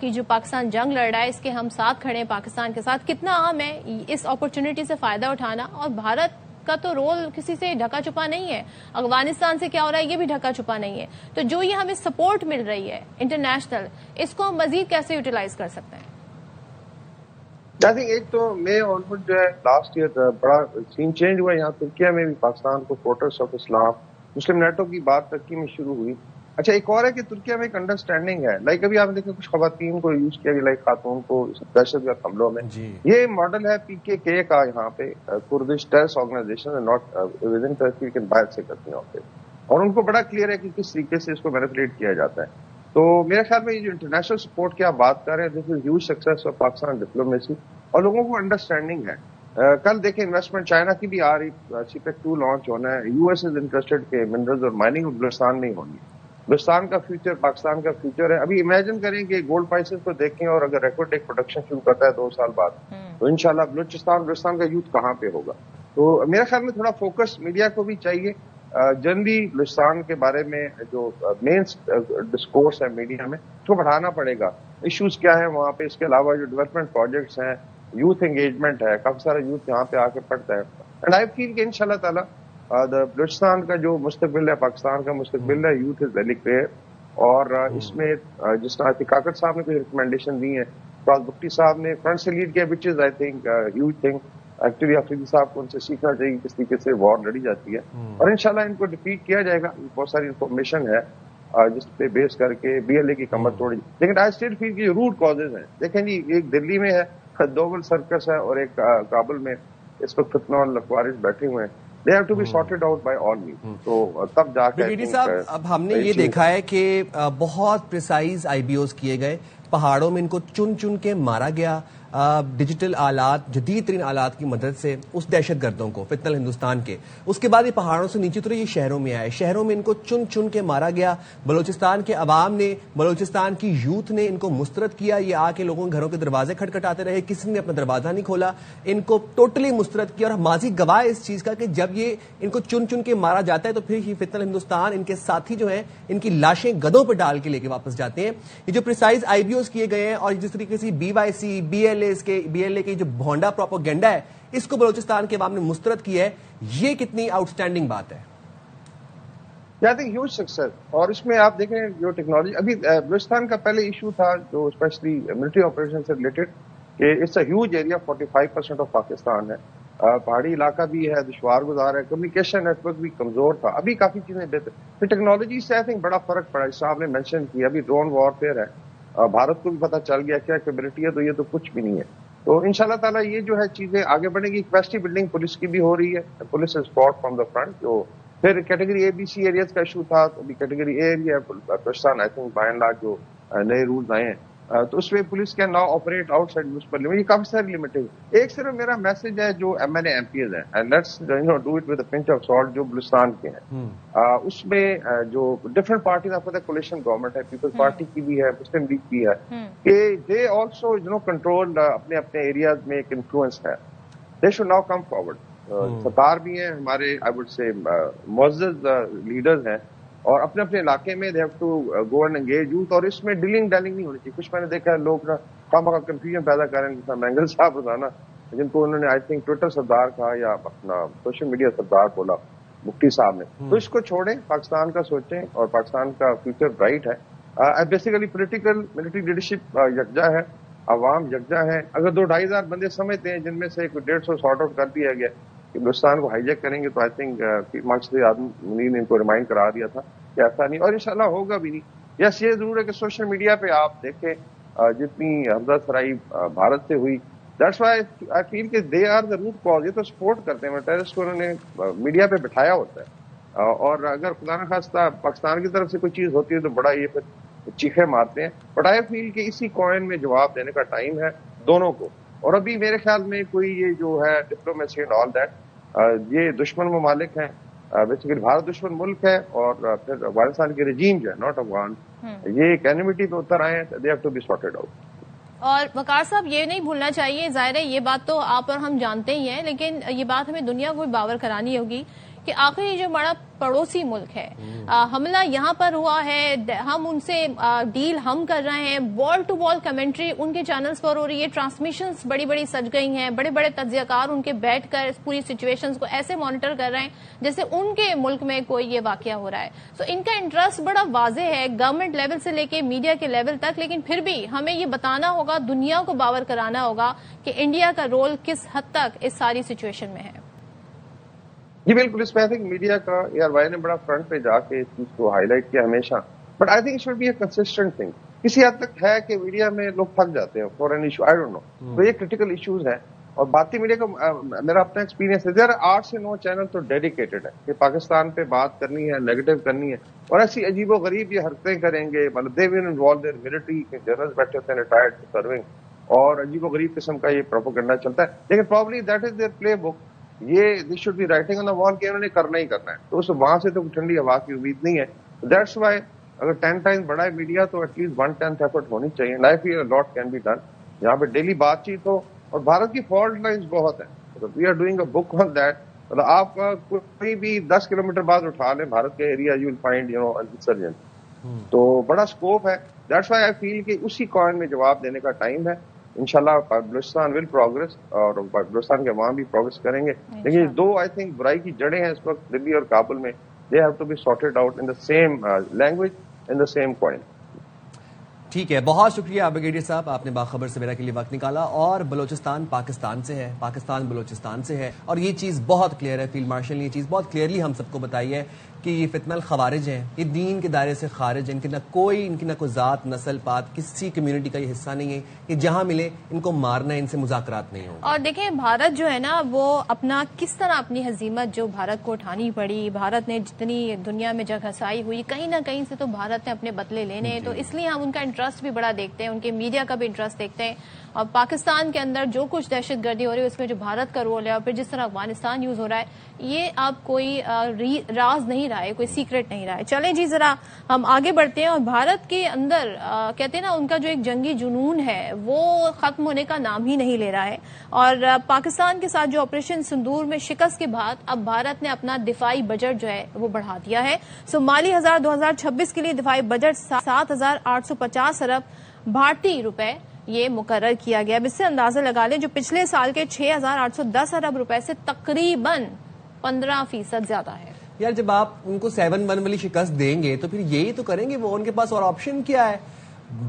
کی جو پاکستان جنگ لڑ رہا ہے اس کے ہم ساتھ کھڑے ہیں پاکستان کے ساتھ. کتنا اہم ہے اس اپرچونٹی سے فائدہ اٹھانا, اور بھارت کا تو رول کسی سے ڈھکا چھپا نہیں ہے. افغانستان سے کیا ہو رہا ہے یہ بھی ڈھکا چھپا نہیں ہے. تو جو یہ ہمیں سپورٹ مل رہی ہے انٹرنیشنل, اس کو ہم مزید کیسے یوٹیلائز کر سکتے ہیں؟ ایک تو میں آلموسٹ جو ہے لاسٹ ایئر بڑا سین چینج ہوا یہاں ترکیہ میں بھی. پاکستان کو fortress of Islam Muslim NATO کی بات ترکی میں شروع ہوئی. اچھا ایک اور ہے کہ ترکیہ میں ایک انڈرسٹینڈنگ ہے. لائک ابھی آپ دیکھیں کچھ خواتین کو یوز کیا گیا, لائک خاتون کو دہشت گرد حملوں میں. یہ ماڈل ہے PKK کا یہاں پہ Kurdish terrorist organisation not with in Turkey کے باہر سے کرتی ہیں پہ, اور ان کو بڑا کلیئر ہے کہ کس طریقے سے اس کو مینیپولیٹ کیا جاتا ہے. تو میرے خیال میں یہ جو انٹرنیشنل سپورٹ کی آپ بات کر رہے ہیں this is huge success of Pakistan diplomacy, اور لوگوں کو انڈرسٹینڈنگ ہے. کل دیکھیں انویسٹمنٹ چائنا کی بھی آ رہی, CPEC 2 لانچ ہونا ہے. US از انٹرسٹڈ کہ منرلز اور مائننگ بلوچستان میں ہی ہونی. بلوچستان کا فیوچر پاکستان کا فیوچر ہے. ابھی امیجن کریں کہ گولڈ پرائسز کو دیکھیں اور اگر ریکارڈ ایک پروڈکشن شروع کرتا ہے 2 سال بعد تو انشاءاللہ بلوچستان کا یوتھ کہاں پہ ہوگا. تو میرے خیال میں تھوڑا فوکس میڈیا کو بھی چاہیے. جنرلی بلوچستان کے بارے میں جو مین ڈسکورس ہے میڈیا میں اس کو بڑھانا پڑے گا. ایشوز کیا ہیں وہاں پہ, اس کے علاوہ جو ڈیولپمنٹ پروجیکٹس ہیں, یوتھ انگیجمنٹ ہے, کافی سارا یوتھ یہاں پہ آ کے پڑھتا ہے. اینڈ آئی فیل کہ انشاءاللہ تعالیٰ بلوچستان کا جو مستقبل ہے, پاکستان کا مستقبل ہے, یوتھ از ویری کلیئر. اور اس میں جس طرح کاکڑ صاحب نے کوئی ریکمینڈیشن دی ہیں, فراز بخٹی صاحب نے فرنٹ سے لیڈ کیا, which is I think huge thing. Actually Afridi صاحب کو ان سے سیکھنا چاہیے کس طریقے سے وار لڑی جاتی ہے, اور انشاءاللہ ان کو ڈیفیٹ کیا جائے گا. بہت ساری انفارمیشن ہے جس پہ بیس کر کے BLA کی کمر توڑی. لیکن آئی اسٹل فیل کہ روٹ کازز ہیں. دیکھیں جی ایک دلی میں ہے, دوبل سرکس ہے, اور ایک کابل میں اس وقت فتنہ اور خوارج بیٹھے ہوئے ہیں. They have to be sorted out by all means. تو تب جا کے صاحب اب ہم نے یہ دیکھا ہے کہ بہت پریسائز IBOs کیے گئے, پہاڑوں میں ان کو چن چن کے مارا گیا, ڈیجیٹل آلات, جدید ترین آلات کی مدد سے اس دہشت گردوں کو فتنہ ہندوستان کے. اس کے بعد یہ پہاڑوں سے نیچے اترے, یہ شہروں میں آئے, شہروں میں ان کو چن چن کے مارا گیا. بلوچستان کے عوام نے, بلوچستان کی یوتھ نے ان کو مسترد کیا. یہ آ کے لوگوں کے گھروں کے دروازے کھٹکھٹاتے رہے, کسی نے اپنا دروازہ نہیں کھولا, ان کو ٹوٹلی مسترد کیا. اور ماضی گواہ اس چیز کا کہ جب یہ ان کو چن چن کے مارا جاتا ہے تو پھر یہ فتنہ ہندوستان ان کے ساتھی جو ہیں ان کی لاشیں گدوں پہ ڈال کے لے کے واپس جاتے ہیں. یہ جو پریسائز IBOs کیے گئے ہیں اور جس طریقے سے BYC BLA کے جو بھونڈا پروپیگنڈا ہے اس کو بلوچستان کے عوام نے مسترد کی ہے. یہ کتنی آؤٹ اسٹینڈنگ بات ہے. آئی تھنک ہیوج سکسیس. اور اس میں آپ دیکھیں جو ٹیکنالوجی ابھی بلوچستان کا پہلے ایشو تھا جو اسپیشلی ملٹری آپریشن سے ریلیٹڈ کہ it's a huge area 45% of Pakistan ہے, پہاڑی علاقہ بھی ہے, دشوار گزار ہے, کمیونیکیشن نیٹ ورک بھی کمزور تھا. ابھی کافی چیزیں بہتر. پھر ٹیکنالوجی سے آئی تھنک بڑا فرق پڑا. اس آپ نے مینشن کیا ابھی ڈرون وارفیئر ہے, بھارت کو بھی پتہ چل گیا کیا کیپبلٹی ہے, تو یہ تو کچھ بھی نہیں ہے. تو انشاءاللہ تعالیٰ یہ جو ہے چیزیں آگے بڑھیں گی. کیپیسٹی بلڈنگ پولیس کی بھی ہو رہی ہے, police is forth from the front. جو پھر category A B C areas کا ایشو تھا, تو ابھی category A area Pakistan I think by and large جو نئے رولز آئے ہیں تو اس میں police can now operate outside municipal limit. یہ کافی ساری لمٹ ہے. ایک صرف میرا میسج ہے جو M N A M Ps ہیں, and let's do it with a pinch of salt, جو بلوچستان کے ہیں اس میں جو ڈفرنٹ پارٹیز آپ کو کولیشن گورنمنٹ ہے, پیپلز پارٹی کی بھی ہے, مسلم لیگ کی ہے, کہ دے آلسو کنٹرول اپنے اپنے ایریاز میں ایک انفلوئنس ہے. They should now come forward. Sattar بھی ہیں ہمارے آئی وڈ سے معزز لیڈرز ہیں, اور اپنے اپنے علاقے میں they have to go and engage youth. اور اس میں ڈیلنگ نہیں ہونی چاہیے. کچھ میں نے دیکھا ہے لوگ خواہ کنفیوژن پیدا کر رہے ہیں, جیسا مینگل صاحب روزانہ جن کو انہوں نے آئی تھنک ٹویٹر سردار کہا یا اپنا سوشل میڈیا سردار بولا مفتی صاحب نے. تو اس کو چھوڑیں, پاکستان کا سوچیں, اور پاکستان کا فیوچر برائٹ ہے. بیسیکلی پولیٹیکل ملٹری لیڈرشپ یکجا ہے, عوام یکجا ہے. اگر 2-2.5 ہزار بندے سمجھتے ہیں جن میں سے 150 سارٹ آؤٹ کر دیا گیا کہ ہندوستان کو ہائی جیک کریں گے, تو آئی تھنک مقصد آدم منیر نے ان کو ریمائنڈ کرا دیا تھا کہ ایسا نہیں, اور انشاءاللہ ہوگا بھی نہیں. یس یہ ضرور ہے کہ سوشل میڈیا پہ آپ دیکھیں جتنی حمزہ سرائی بھارت سے ہوئی, دیٹس وائی آئی فیل کہ they are the root cause. یہ تو سپورٹ کرتے ہیں, ٹیررسٹ کو انہوں نے میڈیا پہ بٹھایا ہوتا ہے, اور اگر خدا نخواستہ پاکستان کی طرف سے کوئی چیز ہوتی ہے تو بڑا یہ پھر چیخے مارتے ہیں. بٹ آئی فیل کہ اسی کوئن میں جواب دینے کا ٹائم ہے دونوں کو. اور ابھی میرے خیال میں کوئی یہ جو ہے ڈپلومیسی اینڈ آل دیٹ, یہ دشمن ممالک ہیں, بیسیکلی بھارت دشمن ملک ہے, اور پھر افغانستان کے رجیم جو ہے ناٹ افغان, یہ ایک اینیمیٹی پہ اتر آئے ہیں. They have to be sorted out. اور وقار صاحب یہ نہیں بھولنا چاہیے, ظاہر ہے یہ بات تو آپ اور ہم جانتے ہی ہیں, لیکن یہ بات ہمیں دنیا کو باور کرانی ہوگی کہ آخر یہ جو بڑا پڑوسی ملک ہے, حملہ یہاں پر ہوا ہے, ہم ان سے ڈیل ہم کر رہے ہیں, وال ٹو وال کمنٹری ان کے چینلز پر ہو رہی ہے, ٹرانسمیشنز بڑی بڑی سج گئی ہیں, بڑے بڑے تجزیہ کار ان کے بیٹھ کر اس پوری سچویشنز کو ایسے مانیٹر کر رہے ہیں جیسے ان کے ملک میں کوئی یہ واقعہ ہو رہا ہے. سو ان کا انٹرسٹ بڑا واضح ہے گورنمنٹ لیول سے لے کے میڈیا کے لیول تک, لیکن پھر بھی ہمیں یہ بتانا ہوگا, دنیا کو باور کرانا ہوگا کہ انڈیا کا رول کس حد تک اس ساری سچویشن میں ہے. جی بالکل, اس میں آئی تھنک میڈیا کا ARY وائی نے بڑا فرنٹ پہ جا کے اس چیز کو ہائی لائٹ کیا ہمیشہ. But I think it should be a consistent thing. کسی حد تک ہے کہ میڈیا میں لوگ تھک جاتے ہیں for an issue, I don't know, تو یہ کریٹیکل ایشوز ہیں. اور بھارتی میڈیا کا میرا اپنا ایکسپیرینس ہے, دیر 8 سے 9 چینل تو ڈیڈیکیٹڈ ہے کہ پاکستان پہ بات کرنی ہے, نیگیٹو کرنی ہے, اور ایسی عجیب و غریب یہ حرکتیں کریں گے. مطلب دے ول انوالو دیئر ملٹری کے جنرل بیٹھے ہوتے ہیں ریٹائرڈ سرونگ, اور عجیب و غریب قسم کا یہ پروپیگنڈا چلتا ہے. لیکن probably that is their playbook. یہ this should be writing on the wall کہ انہوں نے کرنا ہی کرنا ہے, تو اس وہاں سے تو ٹھنڈی ہوا کی امید نہیں ہے. دیٹس وائی اگر 10 ٹائم بڑا ہے میڈیا تو ایٹ لیسٹ 1/10 ایفرٹ ہونی چاہیے. Life lot can be done, یہاں پہ ڈیلی بات چیت ہو. اور بھارت کی فالٹ لائنز بہت ہیں, we are doing a book on that. مطلب آپ کوئی بھی 10 کلومیٹر بعد اٹھا لیں بھارت کے area, you will find insurgent. تو بڑا اسکوپ ہے. دیٹس وائی آئی فیل کہ اسی کوئن میں جواب دینے کا ٹائم ہے. انشاءاللہ بلوچستان ول پروگریس, اور بلوچستان کے عوام بھی پروگریس کریں گے. لیکن دو آئی تھنک برائی کی جڑیں ہیں اس وقت دلی اور کابل میں, they have to be sorted out in the same language, in the same coin. ٹھیک ہے, بہت شکریہ بریگیڈیئر صاحب, آپ نے باخبر سویرا کے لیے وقت نکالا. اور بلوچستان پاکستان سے ہے, پاکستان بلوچستان سے ہے, اور یہ چیز بہت کلیئر ہے. فیلڈ مارشل نے یہ چیز بہت کلیئرلی ہم سب کو بتائی ہے کہ یہ فتنہ الخوارج ہیں, یہ دین کے دائرے سے خارج ہیں. ان کی نہ کوئی ذات, نسل, پات, کسی کمیونٹی کا یہ حصہ نہیں ہے. یہ جہاں ملے ان کو مارنا ہے, ان سے مذاکرات نہیں ہوں. اور دیکھیں بھارت جو ہے نا, وہ اپنا کس طرح اپنی ہزیمت جو بھارت کو اٹھانی پڑی, بھارت نے جتنی دنیا میں جگہ ہسائی ہوئی, کہیں نہ کہیں سے تو بھارت نے اپنے بدلے لینے ہیں. تو اس لیے ہم ان کا انٹرسٹ بھی بڑا دیکھتے ہیں, ان کے میڈیا کا بھی انٹرسٹ دیکھتے ہیں. اور پاکستان کے اندر جو کچھ دہشت گردی ہو رہی ہے اس میں جو بھارت کا رول ہے, اور پھر جس طرح افغانستان یوز ہو رہا ہے, یہ اب کوئی راز نہیں رہا ہے, کوئی سیکرٹ نہیں رہا ہے. چلیں جی ذرا ہم آگے بڑھتے ہیں. اور بھارت کے اندر کہتے ہیں نا, ان کا جو ایک جنگی جنون ہے وہ ختم ہونے کا نام ہی نہیں لے رہا ہے. اور پاکستان کے ساتھ جو آپریشن سندور میں شکست کے بعد اب بھارت نے اپنا دفاعی بجٹ جو ہے وہ بڑھا دیا ہے. سو مالی 2026 کے لیے دفاعی بجٹ 7,850 ارب بھارتی روپے یہ مقرر کیا گیا. اب اس سے اندازہ لگا لیں جو پچھلے سال کے 6,810 ارب روپے سے تقریباً 15% زیادہ ہے. یار جب آپ ان کو 7-1 والی شکست دیں گے تو پھر یہی تو کریں گے وہ, ان کے پاس اور آپشن کیا ہے؟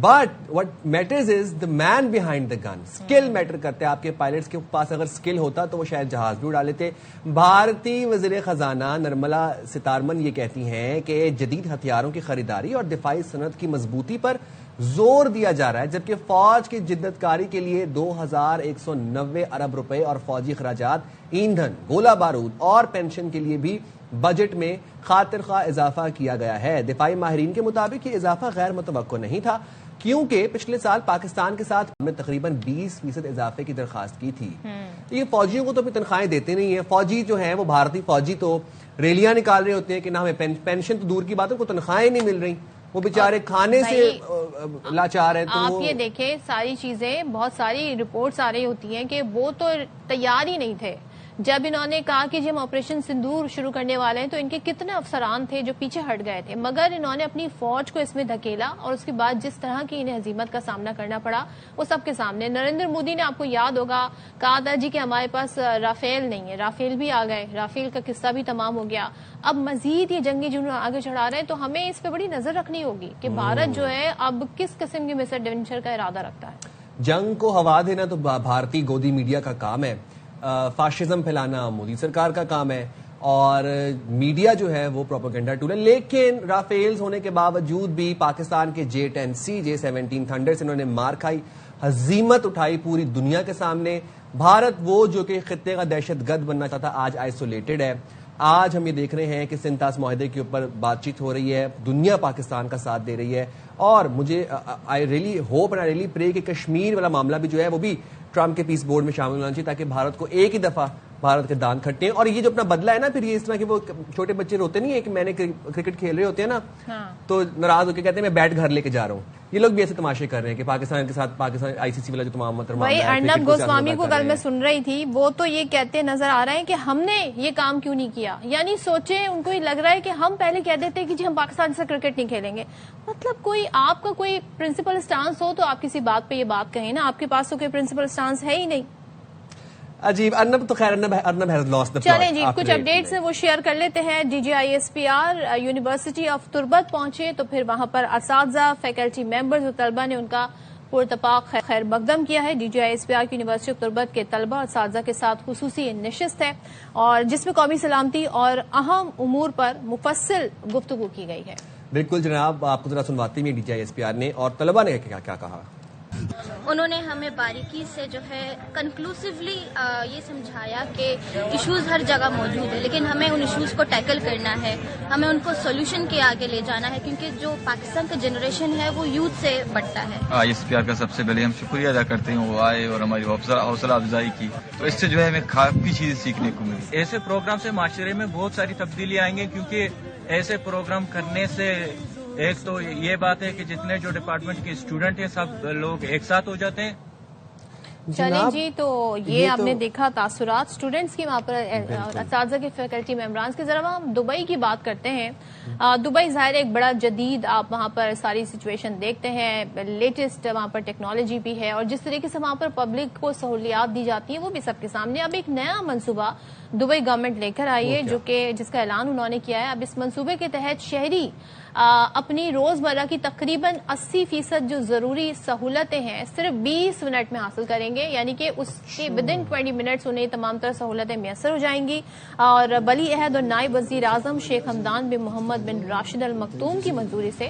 But what matters is the man behind the gun. Skill matter کرتے ہیں. آپ کے پائلٹس کے پاس اگر اسکل ہوتا تو وہ شاید جہاز بھی اڑا لیتے. بھارتی وزیر خزانہ نرملا سیتارمن یہ کہتی ہیں کہ جدید ہتھیاروں کی خریداری اور دفاعی صنعت کی مضبوطی پر زور دیا جا رہا ہے, جبکہ فوج کی جدت کاری کے لیے 2,190 ارب روپے اور فوجی اخراجات, ایندھن, گولہ بارود اور پینشن کے لیے بھی بجٹ میں خاطر خواہ اضافہ کیا گیا ہے. دفاعی ماہرین کے مطابق یہ اضافہ غیر متوقع نہیں تھا کیونکہ پچھلے سال پاکستان کے ساتھ ہم نے تقریباً 20% اضافے کی درخواست کی تھی. یہ فوجیوں کو تو بھی تنخواہیں دیتے نہیں ہیں. فوجی جو ہیں وہ بھارتی فوجی تو ریلیاں نکال رہے ہوتے ہیں کہ نہ ہمیں پینشن تو دور کی بات ہے, کو تنخواہیں نہیں مل رہی, وہ بیچارے کھانے سے لاچار ہیں. تو آپ یہ دیکھیں ساری چیزیں, بہت ساری رپورٹس آ رہی ہوتی ہیں کہ وہ تو تیار ہی نہیں تھے جب انہوں نے کہا کہ جب آپریشن سندور شروع کرنے والے ہیں تو ان کے کتنے افسران تھے جو پیچھے ہٹ گئے تھے, مگر انہوں نے اپنی فوج کو اس میں دھکیلا اور اس کے بعد جس طرح کی انہیں ہزیمت کا سامنا کرنا پڑا وہ سب کے سامنے. نریندر مودی نے آپ کو یاد ہوگا کہا تھا جی کہ ہمارے پاس رافیل نہیں ہے, رافیل بھی آ گئے, رافیل کا قصہ بھی تمام ہو گیا. اب مزید یہ جنگی جنون آگے چڑھا رہے ہیں تو ہمیں اس پہ بڑی نظر رکھنی ہوگی کہ بھارت جو ہے اب کس قسم کی مس ایڈونچر کا ارادہ رکھتا ہے. جنگ کو ہوا دینا تو بھارتی گودی میڈیا کا کام ہے, فاشزم پھیلانا مودی سرکار کا کام ہے, اور میڈیا جو ہے وہ پروپیگنڈا ٹول ہے. لیکن رافیلز ہونے کے باوجود بھی پاکستان کے J-10C J-17 تھنڈر سے انہوں نے مار کھائی, ہزیمت اٹھائی پوری دنیا کے سامنے. بھارت وہ جو کہ خطے کا دہشت گرد بننا چاہتا آج آئسولیٹڈ ہے. آج ہم یہ دیکھ رہے ہیں کہ سنتاس معاہدے کے اوپر بات چیت ہو رہی ہے, دنیا پاکستان کا ساتھ دے رہی ہے, اور مجھے I really hope and I really پرے کہ کشمیر والا معاملہ بھی جو ہے وہ بھی ٹرمپ کے پیس بورڈ میں شامل ہونا چاہیے تاکہ بھارت کو ایک ہی دفعہ بھارت کے دان کھٹے. اور یہ جو اپنا بدلہ ہے نا, پھر یہ اس طرح کے وہ چھوٹے بچے روتے نہیں ہیں کہ میں نے کرکٹ کھیل رہے ہوتے ہیں نا تو ناراض ہو کے کہتے ہیں میں بیٹ گھر لے کے جا رہا ہوں. یہ لوگ بھی ایسے تماشے کر رہے ہیں کہ پاکستان کے ساتھ پاکستان ICC والا جو تمام بھائی ارنب گوسوامی کو کل میں سن رہی تھی, وہ تو یہ کہتے نظر آ رہے ہیں کہ ہم نے یہ کام کیوں نہیں کیا. یعنی سوچیں ان کو یہ لگ رہا ہے کہ ہم پہلے کہہ دیتے کہ جی ہم پاکستان سے کرکٹ نہیں کھیلیں گے. مطلب کوئی آپ کا کوئی پرنسپل اسٹانس ہو تو آپ کسی بات پہ یہ بات کہیں نا, آپ کے پاس تو کوئی پرنسپل اسٹانس ہے ہی نہیں. عجیب. ارنب تو خیر Arnab has lost the plot. چلیں جی کچھ اپڈیٹس ہیں وہ شیئر کر لیتے ہیں. DGISPR یونیورسٹی آف تربت پہنچے تو پھر وہاں پر اساتذہ, فیکلٹی ممبرز اور طلبہ نے ان کا پرتپاق خیر مقدم کیا ہے. DGISPR کی یونیورسٹی آف تربت کے طلبہ اور اساتذہ کے ساتھ خصوصی نشست ہے اور جس میں قومی سلامتی اور اہم امور پر مفصل گفتگو کی گئی ہے. بالکل جناب, آپ کو ذرا سنواتی ہیں DGISPR نے اور طلبہ نے کیا کہا. انہوں نے ہمیں باریکی سے جو ہے کنکلوسیولی یہ سمجھایا کہ ایشوز ہر جگہ موجود ہے لیکن ہمیں ان ایشوز کو ٹیکل کرنا ہے, ہمیں ان کو سولوشن کے آگے لے جانا ہے کیونکہ جو پاکستان کا جنریشن ہے وہ یوتھ سے بڑھتا ہے. ISPR کا سب سے پہلے ہم شکریہ ادا کرتے ہیں, وہ آئے اور ہماری حوصلہ افزائی کی تو اس سے جو ہے ہمیں کافی چیزیں سیکھنے کو ملی. ایسے پروگرام سے معاشرے میں بہت ساری تبدیلی آئیں گے کیونکہ ایسے پروگرام کرنے سے ایک تو یہ بات ہے کہ جتنے جو ڈپارٹمنٹ کے اسٹوڈنٹ ہیں سب لوگ ایک ساتھ ہو جاتے ہیں. چلیں جی, تو یہ آپ نے دیکھا تاثرات اسٹوڈنٹس کی وہاں پر, اساتذہ کے فیکلٹی ممبرانز کی. ذرا ہم دبئی کی بات کرتے ہیں. دبئی ظاہر ایک بڑا جدید, آپ وہاں پر ساری سچویشن دیکھتے ہیں, لیٹسٹ وہاں پر ٹیکنالوجی بھی ہے اور جس طریقے سے وہاں پر پبلک کو سہولیات دی جاتی ہیں وہ بھی سب کے سامنے. اب ایک نیا منصوبہ دبئی گورنمنٹ لے کر آئی ہے جو کہ جس کا اعلان انہوں نے کیا ہے. اب اس منصوبے کے تحت شہری اپنی روزمرہ کی تقریباً 80% جو ضروری سہولتیں ہیں صرف 20 منٹ میں حاصل کریں گے, یعنی کہ اس کے ودن 20 منٹس انہیں تمام تر سہولتیں میسر ہو جائیں گی. اور ولی عہد اور نائب وزیر اعظم شیخ حمدان بن محمد بن راشد المختوم کی منظوری سے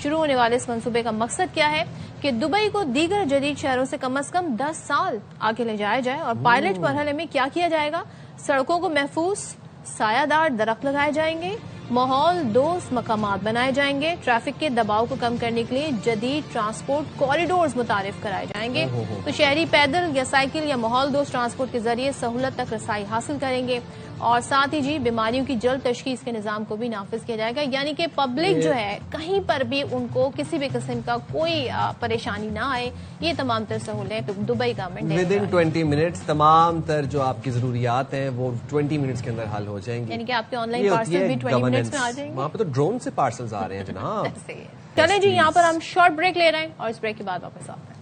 شروع ہونے والے اس منصوبے کا مقصد کیا ہے کہ دبئی کو دیگر جدید شہروں سے کم از کم 10 سال آگے لے جایا جائے. اور پائلٹ مرحلے میں کیا کیا جائے گا, سڑکوں کو محفوظ سایہ دار درخت لگائے جائیں گے, ماحول دوست مقامات بنائے جائیں گے, ٹریفک کے دباؤ کو کم کرنے کے لیے جدید ٹرانسپورٹ کوریڈورز متعارف کرائے جائیں گے, تو شہری پیدل یا سائیکل یا ماحول دوست ٹرانسپورٹ کے ذریعے سہولت تک رسائی حاصل کریں گے. اور ساتھ ہی جی بیماریوں کی جلد تشخیص کے نظام کو بھی نافذ کیا جائے گا, یعنی کہ پبلک جو ہے کہیں پر بھی ان کو کسی بھی قسم کا کوئی پریشانی نہ آئے. یہ تمام تر سہولتیں دبئی گورنمنٹ ودن 20 منٹس تمام تر جو آپ کی ضروریات ہیں وہ 20 منٹس کے اندر حل ہو جائیں گی, یعنی کہ آپ کے آن لائن پارسل بھی 20 منٹس میں آ جائیں گے. وہاں پہ تو ڈرون سے پارسلز آ رہے ہیں جناب. چلیں جی, یہاں پر ہم شارٹ بریک لے رہے ہیں اور اس بریک کے بعد واپس آتے ہیں.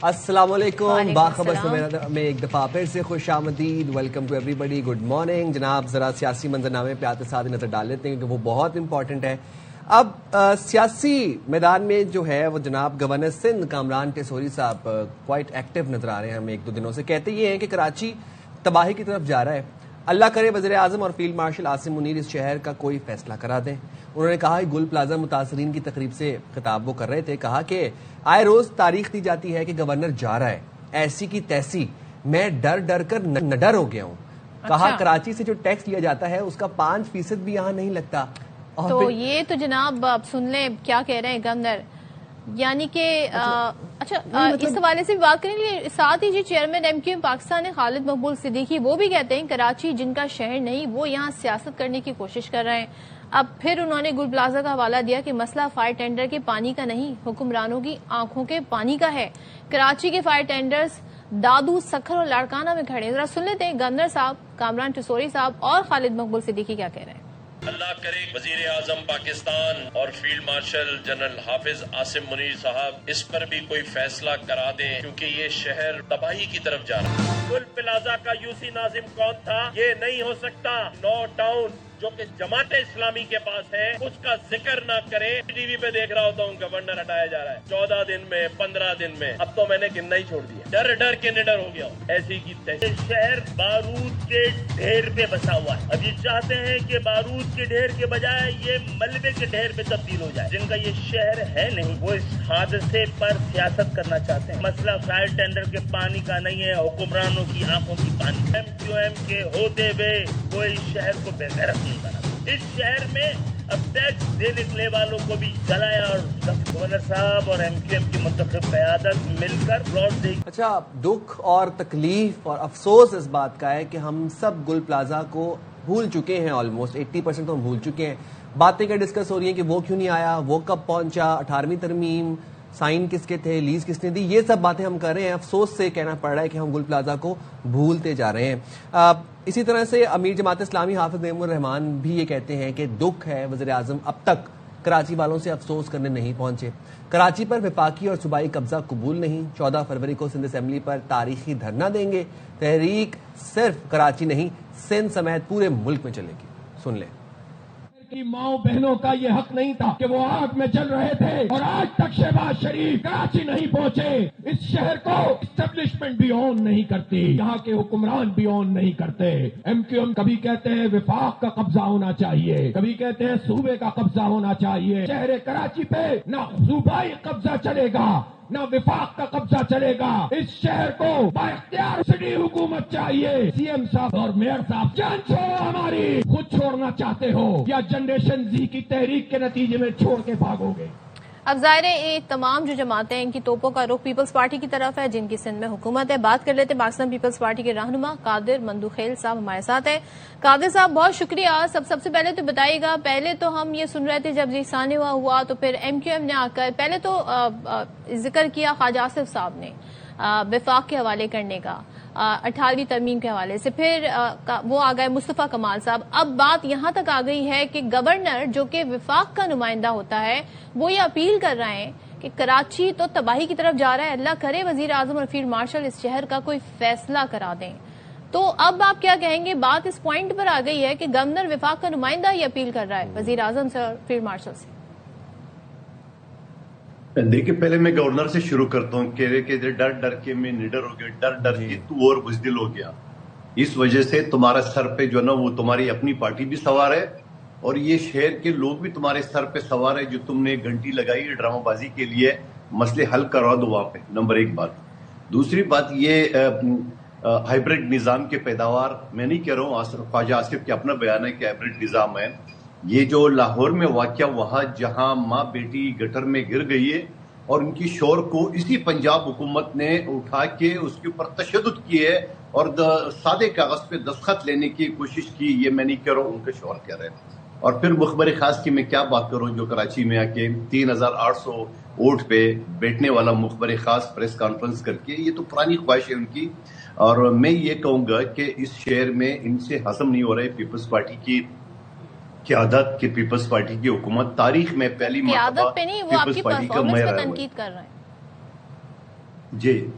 السلام علیکم. باخبر سویرا میں ایک دفعہ پھر سے خوش آمدید. Welcome to everybody. Good morning جناب. ذرا سیاسی منظرنامے پہ آتے ساتھ نظر ڈال لیتے ہیں کیونکہ وہ بہت امپورٹنٹ ہے. اب سیاسی میدان میں جو ہے وہ جناب گورنر سندھ کامران ٹیسوری صاحب کوائٹ ایکٹیو نظر آ رہے ہیں ہمیں ایک دو دنوں سے. کہتے یہ ہیں کہ کراچی تباہی کی طرف جا رہا ہے. اللہ کرے وزیر اعظم اور فیلڈ مارشل عاصم منیر اس شہر کا کوئی فیصلہ کرا دیں. انہوں نے کہا کہ گل پلازا متاثرین کی تقریب سے خطاب وہ کر رہے تھے. کہا کہ آئے روز تاریخ دی جاتی ہے کہ گورنر جا رہا ہے ایسی کی تیسی, میں ڈر ڈر کر نڈر ہو گیا ہوں. کہا کراچی سے جو ٹیکس لیا جاتا ہے اس کا 5% بھی یہاں نہیں لگتا. تو یہ تو جناب اب سن لیں کیا کہہ رہے ہیں گورنر, یعنی کہ اچھا اس حوالے سے بھی بات کریں گے. ساتھ ہی جی chairman M Q M Pakistan Khalid Maqbool Siddiqui وہ بھی کہتے ہیں کراچی جن کا شہر نہیں وہ یہاں سیاست کرنے کی کوشش کر رہے ہیں. اب پھر انہوں نے گل پلازا کا حوالہ دیا کہ مسئلہ فائر ٹینڈر کے پانی کا نہیں حکمرانوں کی آنکھوں کے پانی کا ہے. کراچی کے فائر ٹینڈرز دادو سکھر اور لاڑکانہ میں کھڑے ہیں. ذرا سن لیتے ہیں گورنر صاحب, کامران ٹیسوری صاحب اور خالد مقبول صدیقی کیا کہہ رہے ہیں. اللہ کرے وزیر اعظم پاکستان اور فیلڈ مارشل جنرل حافظ عاصم منیر صاحب اس پر بھی کوئی فیصلہ کرا دیں کیونکہ یہ شہر تباہی کی طرف جا رہا ہے. گل پلازا کا یوسی ناظم کون تھا یہ نہیں ہو سکتا. نو ٹاؤن جو کہ جماعت اسلامی کے پاس ہے اس کا ذکر نہ کرے. ٹی وی پہ دیکھ رہا ہوتا ہوں گورنر ہٹایا جا رہا ہے 14 دن میں 15 دن میں, اب تو میں نے گننا ہی چھوڑ دیا. ڈر ڈر کے نڈر ہو گیا ہوں. ایسی کی تیسی شہر بارود کے ڈھیر پہ بسا ہوا ہے. اب یہ چاہتے ہیں کہ بارود کے ڈھیر کے بجائے یہ ملبے کے ڈھیر پہ تبدیل ہو جائے. جن کا یہ شہر ہے نہیں وہ اس حادثے پر سیاست کرنا چاہتے ہیں. مسئلہ فائر ٹینڈر کے پانی کا نہیں ہے حکمرانوں کی آنکھوں کی پانی. ایم کیو ایم کے ہوتے ہوئے وہ اس شہر کو بے غیرت نہیں بنا. اس شہر میں اب ٹیکس دینے نکلے والوں کو بھی جلایا اور گورنر صاحب اور ایم کیو ایم کی منتخب قیادت مل کر پلاٹ دے. اچھا, دکھ اور تکلیف اور افسوس اس بات کا ہے کہ ہم سب گل پلازا کو بھول چکے ہیں. آلموسٹ 80% تو ہم بھول چکے ہیں. باتیں کیا ڈسکس ہو رہی ہیں کہ وہ کیوں نہیں آیا, وہ کب پہنچا, 18ویں ترمیم سائن کس کے تھے, لیز کس نے دی, یہ سب باتیں ہم کر رہے ہیں. افسوس سے کہنا پڑ رہا ہے کہ ہم گل پلازا کو بھولتے جا رہے ہیں. اسی طرح سے امیر جماعت اسلامی حافظ نعیم الرحمان بھی یہ کہتے ہیں کہ دکھ ہے وزیر اعظم اب تک کراچی والوں سے افسوس کرنے نہیں پہنچے. کراچی پر وفاقی اور صوبائی قبضہ قبول نہیں. 14 فروری کو سندھ اسمبلی پر تاریخی دھرنا دیں گے. تحریک صرف کراچی نہیں سندھ سمیت پورے ملک میں چلے گی. سن لیں. کی ماؤں بہنوں کا یہ حق نہیں تھا کہ وہ آگ میں جل رہے تھے اور آج تک شہباز شریف کراچی نہیں پہنچے. اس شہر کو اسٹیبلشمنٹ بھی اون نہیں کرتی, یہاں کے حکمران بھی اون نہیں کرتے. ایم کیو ایم کبھی کہتے ہیں وفاق کا قبضہ ہونا چاہیے, کبھی کہتے ہیں صوبے کا قبضہ ہونا چاہیے. شہر کراچی پہ نہ صوبائی قبضہ چلے گا نہ وفاق کا قبضہ چلے گا. اس شہر کو بااختیار سٹی حکومت چاہیے. سی ایم صاحب اور میئر صاحب جان چھوڑو ہماری, خود چھوڑنا چاہتے ہو یا جنریشن زی کی تحریک کے نتیجے میں چھوڑ کے بھاگو گے. اب ظاہر ہے تمام جو جماعتیں ان کی توپوں کا رخ پیپلز پارٹی کی طرف ہے جن کی سندھ میں حکومت ہے. بات کر لیتے ہیں پاکستان پیپلز پارٹی کے رہنما قادر مندوخیل صاحب ہمارے ساتھ ہیں. قادر صاحب بہت شکریہ. سب سے پہلے تو بتائیے گا, پہلے تو ہم یہ سن رہے تھے جب ثانوہ ہوا تو پھر ایم کیو ایم نے آ کر پہلے تو ذکر کیا خواجہ آصف صاحب نے وفاق کے حوالے کرنے کا, 18ویں ترمیم کے حوالے سے, پھر وہ آ گئے مصطفیٰ کمال صاحب. اب بات یہاں تک آ گئی ہے کہ گورنر جو کہ وفاق کا نمائندہ ہوتا ہے وہ یہ اپیل کر رہے ہیں کہ کراچی تو تباہی کی طرف جا رہا ہے, اللہ کرے وزیر اعظم اور فیلڈ مارشل اس شہر کا کوئی فیصلہ کرا دیں. تو اب آپ کیا کہیں گے, بات اس پوائنٹ پر آ گئی ہے کہ گورنر وفاق کا نمائندہ یہ اپیل کر رہا ہے وزیر اعظم سے اور فیلڈ مارشل سے. دیکھیے پہلے میں گورنر سے شروع کرتا ہوں کہ ڈر ڈر کے میں نڈر ہو گیا, ڈر ڈر کے تو اور بزدل ہو گیا. اس وجہ سے تمہارا سر پہ جو نا وہ تمہاری اپنی پارٹی بھی سوار ہے اور یہ شہر کے لوگ بھی تمہارے سر پہ سوار ہے جو تم نے گھنٹی لگائی ڈرامہ بازی کے لیے. مسئلے حل کروا دو وہاں پہ, نمبر 1 بات. دوسری بات یہ ہائیبریڈ نظام کے پیداوار, میں نہیں کہہ رہا ہوں, خواجہ آصف کے اپنا بیان ہے کہ ہائیبریڈ نظام ہے. یہ جو لاہور میں واقعہ وہاں جہاں ماں بیٹی گٹر میں گر گئی ہے اور ان کی شور کو اسی پنجاب حکومت نے اٹھا کے اس کے اوپر تشدد کیے اور سادے کاغذ پہ دستخط لینے کی کوشش کی, یہ میں نہیں کہہ رہا ہوں, ان کے شور کہہ رہے ہیں. اور پھر مخبر خاص کی میں کیا بات کروں جو کراچی میں آ کے 3800 ووٹ پہ بیٹھنے والا مخبر خاص پریس کانفرنس کر کے, یہ تو پرانی خواہش ہے ان کی. اور میں یہ کہوں گا کہ اس شہر میں ان سے ہضم نہیں ہو رہے پیپلز پارٹی کی قیادت کی, پیپلز پارٹی کی حکومت. تاریخ میں پہلی مرتبہ پیپلز پارٹی کا تنقید کر رہے ہیں. جی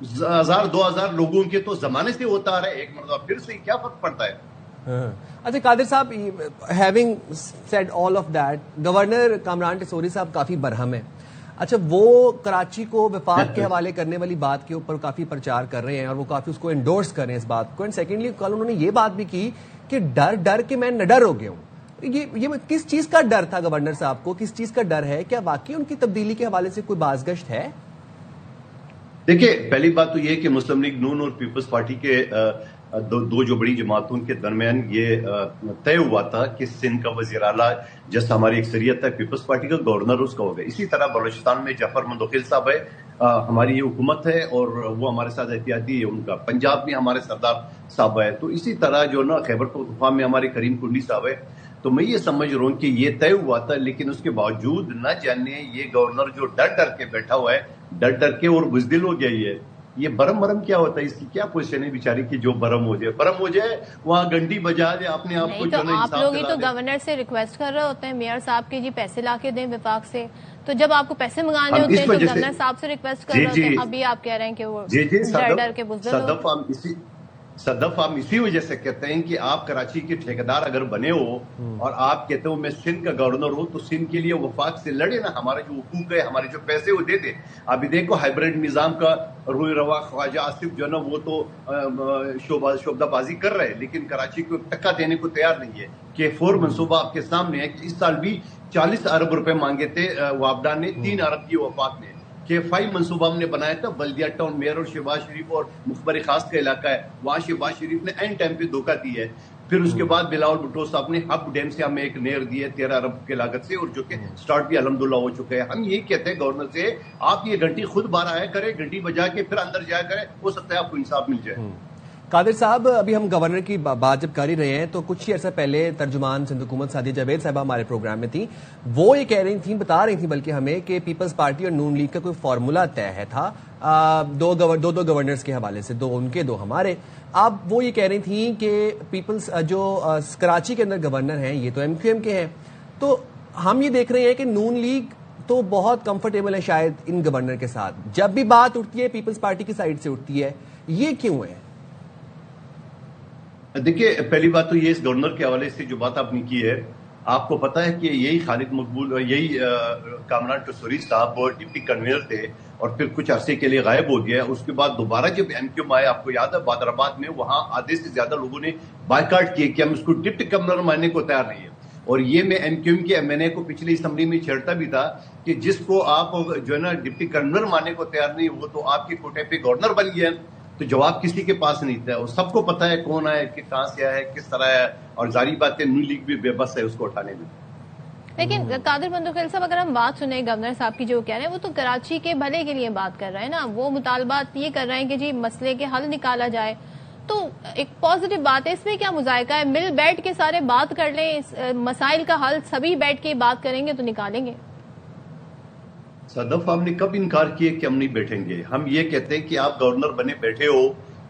1000-2000 لوگوں کے تو زمانے سے ہوتا آ رہا ہے، ایک مرتبہ پھر سے کیا فرق پڑتا ہے؟ اچھا قادر صاحب، having said all of that, governor Kamran Tessori صاحب کافی برہم ہیں. اچھا وہ کراچی کو وفاق کے حوالے کرنے والی بات کے اوپر کافی پرچار کر رہے ہیں اور وہ کافی اس کو انڈورس کر رہے ہیں اس بات کو. اینڈ سیکنڈلی کل انہوں نے یہ بات بھی کی کہ ڈر کے میں نڈر ہو گیا ہوں. یہ کس چیز کا ڈر تھا گورنر صاحب کو، کس چیز کا ڈر ہے؟ کیا واقعی ان کی تبدیلی کے حوالے سے کوئی بازگشت ہے؟ دیکھیے پہلی بات تو یہ کہ مسلم لیگ نون اور پیپلز پارٹی کے دو جو بڑی جماعتوں کے درمیان یہ طے ہوا تھا کہ سندھ کا وزیر اعلیٰ جیسا ہماری اکثریت ہے پیپلز پارٹی کا، گورنر اس کا ہوگا. اسی طرح بلوچستان میں جعفر مندوخیل صاحب ہے، ہماری یہ حکومت ہے اور وہ ہمارے ساتھ احتیاطی ہے ان کا. پنجاب میں ہمارے سردار صاحب ہے. تو اسی طرح جو نا خیبر پختونخوا میں ہمارے کریم کنڈی صاحب ہے. تو میں یہ سمجھ رہا ہوں کہ یہ طے ہوا تھا، لیکن اس کے باوجود نہ جانے یہ گورنر جو ڈر کے بیٹھا ہوا ہے، ڈر کے اور بزدل ہو گیا. یہ برم کیا ہوتا ہے؟ اس کی کیا پوزیشن ہے بیچاری کی جو برم ہو جائے وہاں گھنٹی بجا دے اپنے آپ کو. تو آپ لوگ ہی تو گورنر سے ریکویسٹ کر رہے ہوتے ہیں میئر صاحب کے جی پیسے لا کے دیں وفاق سے. تو جب آپ کو پیسے منگانے ہوتے ہیں تو گورنر صاحب سے ریکویسٹ کر رہے ہوتے ہیں. ابھی آپ کہہ رہے ہیں کہ وہ ڈر کے بزدل ہو. صدف ہم اسی وجہ سے کہتے ہیں کہ آپ کراچی کے ٹھیکیدار اگر بنے ہو اور آپ کہتے ہو میں سندھ کا گورنر ہوں تو سندھ کے لیے وفاق سے لڑے نا. ہمارے جو حقوق ہے، ہمارے جو پیسے وہ دے دے. ابھی دیکھو ہائیبریڈ نظام کا روئی روا خواجہ آصف جو ہے نا وہ تو شعبہ بازی کر رہے ہیں، لیکن کراچی کو ٹکا دینے کو تیار نہیں ہے. کہ 4 منصوبہ آپ کے سامنے ہے کہ اس سال بھی 40 ارب روپے مانگے تھے وابڈا نے، 3 ارب کی وفاق نے. کہ 5 منصوبہ ہم نے بنایا تھا بلدیہ ٹاؤن میئر اور شہباز شریف اور مخبر خاص کا علاقہ ہے، وہاں شہباز شریف نے اینڈ ٹائم پہ دھوکہ دی ہے. پھر اس کے بعد بلاول بھٹو صاحب نے ہب ڈیم سے ہمیں ایک نہر دی ہے 13 ارب کے لاگت سے، اور جو کہ سٹارٹ بھی الحمدللہ ہو چکا ہے. ہم یہ کہتے ہیں گورنر سے آپ یہ گھنٹی خود باہر آیا کرے، گھنٹی بجا کے پھر اندر جایا کرے، ہو سکتا ہے آپ کو انصاف مل جائے. قادر صاحب ابھی ہم گورنر کی بات جب کر ہی رہے ہیں تو کچھ ہی عرصہ پہلے ترجمان سندھ حکومت سعدیہ جاوید صاحبہ ہمارے پروگرام میں تھی. وہ یہ کہہ رہی تھیں، بتا رہی تھیں بلکہ ہمیں کہ پیپلز پارٹی اور نون لیگ کا کوئی فارمولا طے ہے تھا دو گورنرز کے حوالے سے، 2 ان کے 2 ہمارے. اب وہ یہ کہہ رہی تھیں کہ پیپلز جو کراچی کے اندر گورنر ہیں یہ تو MQM کے ہیں. تو ہم یہ دیکھ رہے ہیں کہ نون لیگ تو بہت کمفرٹیبل ہے شاید ان گورنر کے ساتھ، جب بھی بات اٹھتی ہے پیپلز پارٹی کی سائڈ سے اٹھتی ہے. یہ کیوں ہے؟ دیکھیے پہلی بات تو یہ اس گورنر کے حوالے سے جو بات آپ نے کی ہے، آپ کو پتا ہے کہ یہی خالد مقبول، یہی کامران ٹیسوری صاحب ڈپٹی کنوینر تھے اور پھر کچھ عرصے کے لیے غائب ہو گیا. اس کے بعد دوبارہ جب MQM آئے، آپ کو یاد ہے بادرآباد میں وہاں آدھے سے زیادہ لوگوں نے بائیکاٹ کیے کہ ہم اس کو ڈپٹی گورنر ماننے کو تیار نہیں ہے. اور یہ میں MQM کے MNA کو پچھلی اسمبلی میں چھیڑتا بھی تھا کہ جس کو آپ جو ہے نا ڈپٹی گورنر ماننے کو تیار نہیں، وہ تو آپ کے کوٹے پہ گورنر بن گیا. تو جواب کسی کے پاس نہیں تھا، اور سب کو پتا ہے کون ہے، کہ کہاں سے آیا ہے، کس طرح ہے. اور ظاہری بات ہے نون لیگ بھی بے بس ہے اس کو اٹھانے میں. لیکن قادر مندوخیل صاحب اگر ہم بات سنیں گورنر صاحب کی جو کہہ رہے ہیں، وہ تو کراچی کے بھلے کے لیے بات کر رہے ہیں نا. وہ مطالبات یہ کر رہے ہیں کہ جی مسئلے کے حل نکالا جائے. تو ایک پازیٹیو بات ہے، اس میں کیا مذائقہ ہے؟ مل بیٹھ کے سارے بات کر لیں، مسائل کا حل سبھی بیٹھ کے بات کریں گے تو نکالیں گے. صدف ہم نے کب انکار کیے کہ ہم نہیں بیٹھیں گے؟ ہم یہ کہتے ہیں کہ آپ گورنر بنے بیٹھے ہو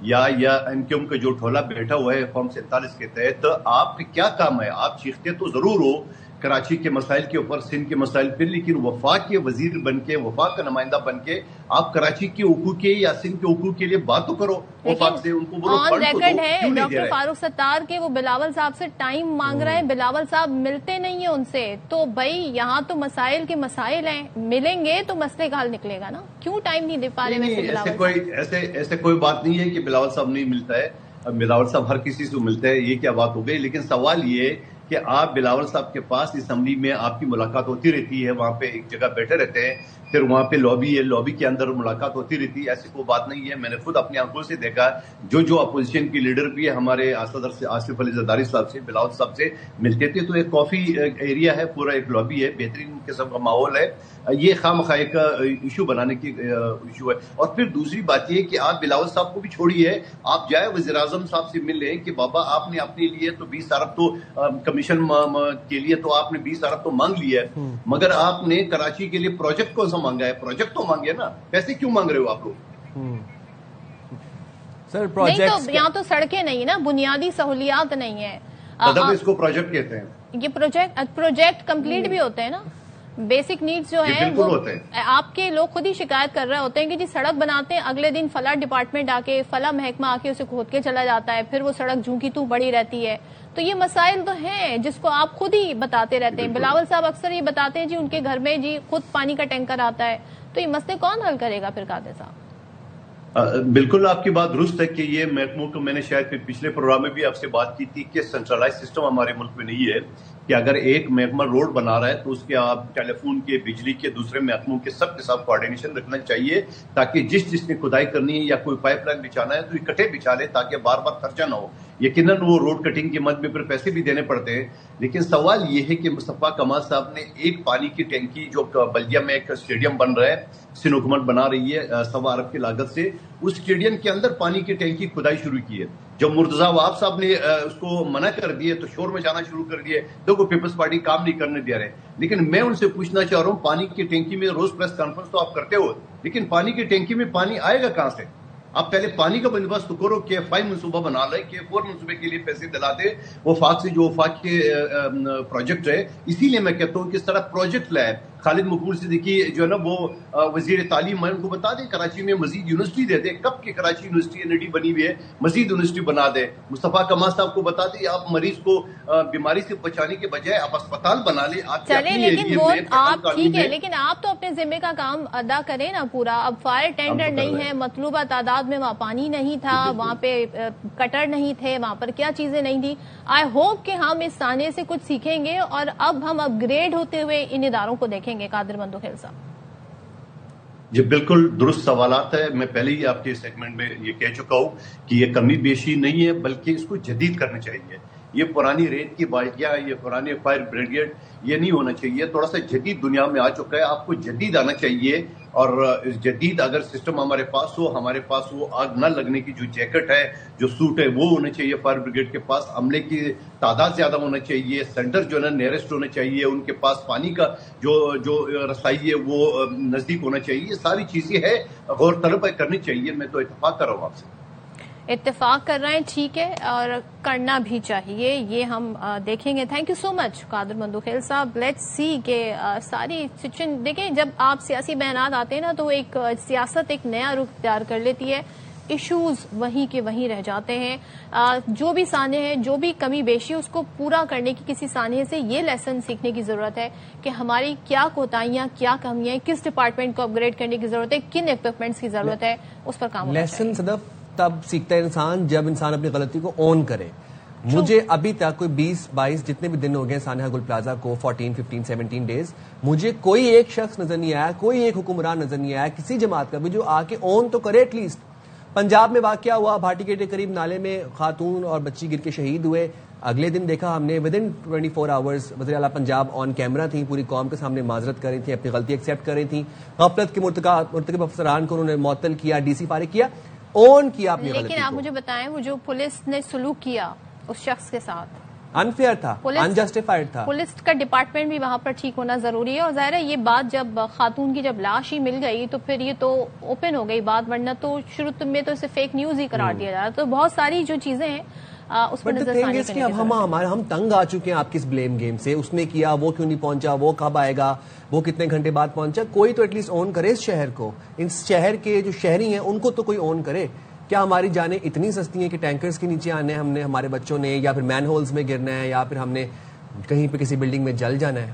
یا MQM کا جو ٹھولا بیٹھا ہوا ہے فارم 47 کے تحت، آپ کا کیا کام ہے؟ آپ چیختے تو ضرور ہو کراچی کے مسائل کے اوپر، سندھ کے مسائل پہ، لیکن وفاق کے وزیر بن کے، وفاق کا نمائندہ بن کے آپ کراچی کے حقوق کے یا سندھ کے حقوق کے لیے بات تو کرو. وفاق سے ان کو بولو آن ریکارڈ ہے ڈاکٹر فاروق ستار کے وہ بلاول صاحب سے ٹائم مانگ رہے ہیں، بلاول صاحب ملتے نہیں ہیں ان سے. تو بھائی یہاں تو مسائل کے مسائل ہیں، ملیں گے تو مسئلے کا حل نکلے گا نا. کیوں ٹائم نہیں دے پا رہے؟ ایسے کوئی بات نہیں ہے کہ بلاول صاحب نہیں ملتا ہے. بلاول صاحب ہر کسی سے ملتا ہے، یہ کیا بات ہو گئی. لیکن سوال یہ ہے کہ آپ بلاول صاحب کے پاس اسمبلی میں آپ کی ملاقات ہوتی رہتی ہے، وہاں پہ ایک جگہ بیٹھے رہتے ہیں، پھر وہاں پہ لابی ہے، لابی کے اندر ملاقات ہوتی رہتی ہے. ایسی کوئی بات نہیں ہے. میں نے خود اپنی آنکھوں سے دیکھا، جو اپوزیشن کی لیڈر بھی ہے ہمارے صدر سے آصف علی زرداری صاحب سے، بلاول صاحب سے ملتے تھے. تو ایک کافی ایریا ہے، پورا ایک لابی ہے، بہترین قسم کا ماحول ہے. یہ خواہ کا ایشو بنانے کی ایشو ہے. اور پھر دوسری بات یہ کہ آپ بلاول صاحب کو بھی چھوڑیے، آپ جائے وزیر اعظم صاحب سے مل لیں کہ بابا آپ نے اپنے لیے تو 20 ارب تو کمیشن کے لیے تو آپ نے 20 ارب تو مانگ لیا ہے، مگر آپ نے کراچی کے لیے پروجیکٹ کون سا مانگا ہے؟ پروجیکٹ تو مانگے نا، پیسے کیوں مانگ رہے ہو آپ لوگ؟ سر نہیں تو یہاں تو سڑکیں نہیں نا، بنیادی سہولیات نہیں ہے. اس کو پروجیکٹ کہتے ہیں. یہ پروجیکٹ کمپلیٹ بھی ہوتے ہیں نا. بیسک نیڈز جو ہیں وہ آپ کے لوگ خود ہی شکایت کر رہے ہوتے ہیں کہ جی سڑک بناتے ہیں, اگلے دن فلاں ڈپارٹمنٹ آ کے فلاں محکمہ آ کے اسے کھود کے چلا جاتا ہے, پھر وہ سڑک جوں کی توں بڑی رہتی ہے. تو یہ مسائل تو ہیں جس کو آپ خود ہی بتاتے رہتے ہیں. بلاول صاحب اکثر یہ بتاتے ہیں جی ان کے گھر میں جی خود پانی کا ٹینکر آتا ہے, تو یہ مسئلے کون حل کرے گا پھر قادر صاحب؟ بالکل آپ کی بات درست ہے کہ یہ محکموں کو میں نے شاید پچھلے پروگرام میں بھی آپ سے بات کی تھی کہ سینٹرلائز سسٹم ہمارے ملک میں نہیں ہے کہ اگر ایک محکمہ روڈ بنا رہا ہے تو اس کے آپ ٹیلی فون کے, بجلی کے, دوسرے محکموں کے سب کے ساتھ کوآرڈینیشن رکھنا چاہیے تاکہ جس نے کھدائی کرنی ہے یا کوئی پائپ لائن بچھانا ہے تو اکٹھے بچھا لے تاکہ بار بار خرچہ نہ ہو. یقیناً وہ روڈ کٹنگ کی مد میں پھر پیسے بھی دینے پڑتے ہیں, لیکن سوال یہ ہے کہ مصطفیٰ کمال صاحب نے ایک پانی کی ٹینکی جو بلدیہ میں ایک اسٹیڈیم بن رہا ہے, سندھ حکومت بنا رہی ہے 1.25 ارب کی لاگت سے, اس اسٹیڈیم کے اندر پانی کی ٹینکی کھدائی شروع کی ہے. جب مرتضیٰ وہاب صاحب نے اس کو منع کر دیے تو شور میں جانا شروع کر دیے, دیکھو پیپلز پارٹی کام نہیں کرنے دے رہے. لیکن میں ان سے پوچھنا چاہ رہا ہوں, پانی کی ٹینکی میں روز پریس کانفرنس تو آپ کرتے ہو, لیکن پانی کی ٹینکی میں پانی آئے گا کہاں سے؟ آپ پہلے پانی کا بندوبست تو کرو, KF5 منصوبہ بنا لے, KF4 منصوبے کے لیے پیسے دلا دے. وفاق سے جو وفاق کے پروجیکٹ ہے, اسی لیے میں کہتا ہوں کہ اس طرح پروجیکٹ لائے. خالد مقبول صدیقی جو ہے نا وہ وزیر تعلیم ہے, ان کو بتا دیں کراچی میں مزید یونیورسٹی دے دیں. کب کی کراچی یونیورسٹی NID بنی ہوئی ہے, مزید یونیورسٹی بنا دیں. مصطفیٰ کمال صاحب کو بتا دیں آپ مریض کو بیماری سے بچانے کے بجائے آپ اسپتال بنا لیں. چلیں لیکن وہ آپ ٹھیک ہے, لیکن آپ تو اپنے ذمے کا کام ادا کریں نا پورا. اب فائر ٹینڈر نہیں ہے, مطلوبہ تعداد میں وہاں پانی نہیں تھا, وہاں پہ کٹر نہیں تھے, وہاں پر کیا چیزیں نہیں تھی. آئی ہوپ کہ ہم اس سانے سے کچھ سیکھیں گے اور اب ہم اپ گریڈ ہوتے ہوئے ان اداروں کو دیکھیں گے. قادر مندوخیل صاحب جی بالکل درست سوالات ہے. میں پہلے ہی آپ کے سیگمنٹ میں یہ کہہ چکا ہوں کہ یہ کمی بیشی نہیں ہے بلکہ اس کو جدید کرنا چاہیے. یہ پرانی ریت کی بالٹیاں, یہ پرانے فائر بریگیڈ, یہ نہیں ہونا چاہیے. تھوڑا سا جدید دنیا میں آ چکا ہے, آپ کو جدید آنا چاہیے. اور جدید اگر سسٹم ہمارے پاس ہو, ہمارے پاس وہ آگ نہ لگنے کی جو جیکٹ ہے, جو سوٹ ہے, وہ ہونا چاہیے. فائر بریگیڈ کے پاس عملے کی تعداد زیادہ ہونا چاہیے. سینٹر جو ہے نا نیئرسٹ ہونا چاہیے. ان کے پاس پانی کا جو رسائی ہے وہ نزدیک ہونا چاہیے. یہ ساری چیزیں ہے غور طلب کرنی چاہیے. میں تو اتفاق کر رہا ہوں آپ سے. اتفاق کر رہے ہیں, ٹھیک ہے, اور کرنا بھی چاہیے. یہ ہم دیکھیں گے. تھینک یو سو مچ قادر مندوخیل صاحب. لیٹس سی کہ ساری سچویشن دیکھیں, جب آپ سیاسی بیانات آتے ہیں نا تو ایک سیاست ایک نیا رخ اختیار کر لیتی ہے. ایشوز وہیں کے وہیں رہ جاتے ہیں. جو بھی سانحے ہیں, جو بھی کمی بیشی, اس کو پورا کرنے کی کسی سانحے سے یہ لیسن سیکھنے کی ضرورت ہے کہ ہماری کیا کوتاہیاں, کیا کمیاں, کس ڈپارٹمنٹ کو اپ گریڈ کرنے کی ضرورت ہے, کن ایکوپمنٹس کی ضرورت ہے, اس پر کام ہونا چاہیے. لیسن صدف تب سیکھتا ہے انسان جب انسان اپنی غلطی کو اون کرے. مجھے ابھی تک کوئی 20-22 جتنے بھی دن ہو گئے سانحہ گل پلازا کو, 14-15-17 ڈیز, مجھے کوئی ایک شخص نظر نہیں آیا, کوئی ایک حکمران نظر نہیں آیا کسی جماعت کا بھی جو آ کے اون تو کرے ایٹ لیسٹ. پنجاب میں واقعہ ہوا, بھاٹی گیٹ کے قریب نالے میں خاتون اور بچی گر کے شہید ہوئے. اگلے دن دیکھا ہم نے ودن 24 آورز وزیر اعلیٰ پنجاب آن کیمرہ تھیں, پوری قوم کے سامنے معذرت کر رہی تھیں, اپنی غلطی ایکسیپٹ کر رہی تھیں. غفلت کے مرتکب افسران کو انہوں نے معطل کیا, DC فارغ کیا, اون کیا اپنی غلطی. لیکن آپ مجھے بتائیں, وہ جو پولیس نے سلوک کیا اس شخص کے ساتھ انفیئر تھا, انجسٹیفائڈ تھا. پولیس کا ڈپارٹمنٹ بھی وہاں پر ٹھیک ہونا ضروری ہے. اور ظاہر ہے یہ بات جب خاتون کی جب لاش ہی مل گئی تو پھر یہ تو اوپن ہو گئی بات, ورنہ تو شروع میں تو اسے فیک نیوز ہی قرار دیا جا رہا. تو بہت ساری جو چیزیں ہیں اس پر نظر ثانی کرنے کی ضرورت ہے. ہم تنگ آ چکے ہیں آپ کی اس بلیم گیم سے. اس نے کیا, وہ کیوں نہیں پہنچا, وہ کب آئے گا, وہ کتنے گھنٹے بعد پہنچا. کوئی تو ایٹ لیسٹ اون کرے اس شہر کو. اس شہر کے جو شہری ہیں ان کو تو کوئی اون کرے. کیا ہماری جانیں اتنی سستی ہیں کہ ٹینکرز کے نیچے آنے ہم نے, ہمارے بچوں نے, یا پھر مین ہولز میں گرنا ہے, یا پھر ہم نے کہیں پہ کسی بلڈنگ میں جل جانا ہے؟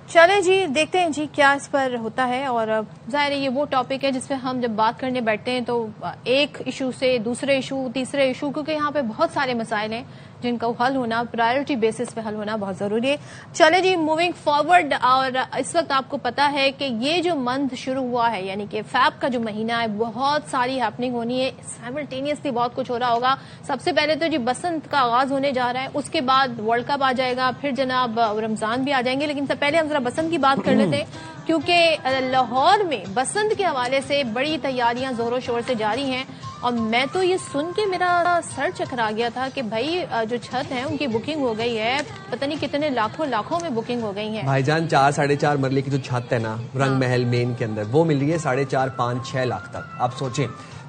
چلیں جی دیکھتے ہیں جی کیا اس پر ہوتا ہے. اور ظاہر ہے یہ وہ ٹاپک ہے جس پہ ہم جب بات کرنے بیٹھتے ہیں تو ایک ایشو سے دوسرے ایشو, تیسرے ایشو, کیونکہ یہاں پہ بہت سارے مسائل ہیں جن کا حل ہونا پرائیورٹی بیسس پہ حل ہونا بہت ضروری ہے. چلے جی موونگ فارورڈ. اور اس وقت آپ کو پتا ہے کہ یہ جو منتھ شروع ہوا ہے, یعنی کہ فیب کا جو مہینہ ہے, بہت ساری ہیپننگ ہونی ہے, سائملٹینیسلی بہت کچھ ہو رہا ہوگا. سب سے پہلے تو جی بسنت کا آغاز ہونے جا رہا ہے, اس کے بعد ورلڈ کپ آ جائے گا, پھر جناب رمضان بھی آ جائیں گے. لیکن سب پہلے ہم ذرا بسنت کی بات کر لیتے ہیں, کیونکہ لاہور میں بسنت کے حوالے سے بڑی تیاریاں زور و شور سے جاری ہیں. اور میں تو یہ سن کے میرا سر چکرا گیا تھا کہ بھائی جو چھت ہیں ان کی بکنگ ہو گئی ہے, پتہ نہیں کتنے لاکھوں میں بکنگ ہو گئی ہیں. بھائی جان 4-4.5 مرلے کی جو چھت ہے نا رنگ محل مین کے اندر, وہ مل رہی ہے 4.5-5-6 لاکھ تک. آپ سوچیں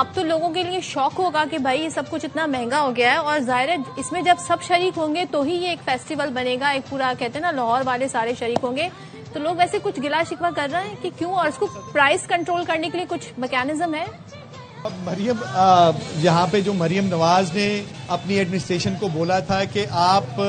اب تو لوگوں کے لیے شوق ہوگا کہ بھائی یہ سب کچھ اتنا مہنگا ہو گیا ہے، اور ظاہر ہے اس میں جب سب شریک ہوں گے تو ہی یہ ایک فیسٹیول بنے گا، ایک پورا کہتے ہیں نا لاہور والے سارے شریک ہوں گے. تو لوگ ویسے کچھ گلا شکوہ کر رہے ہیں کہ کیوں، اور اس کو پرائز کنٹرول کرنے کے لیے کچھ میکینزم ہے؟ مریم یہاں پہ جو مریم نواز نے اپنی ایڈمنسٹریشن کو بولا تھا کہ آپ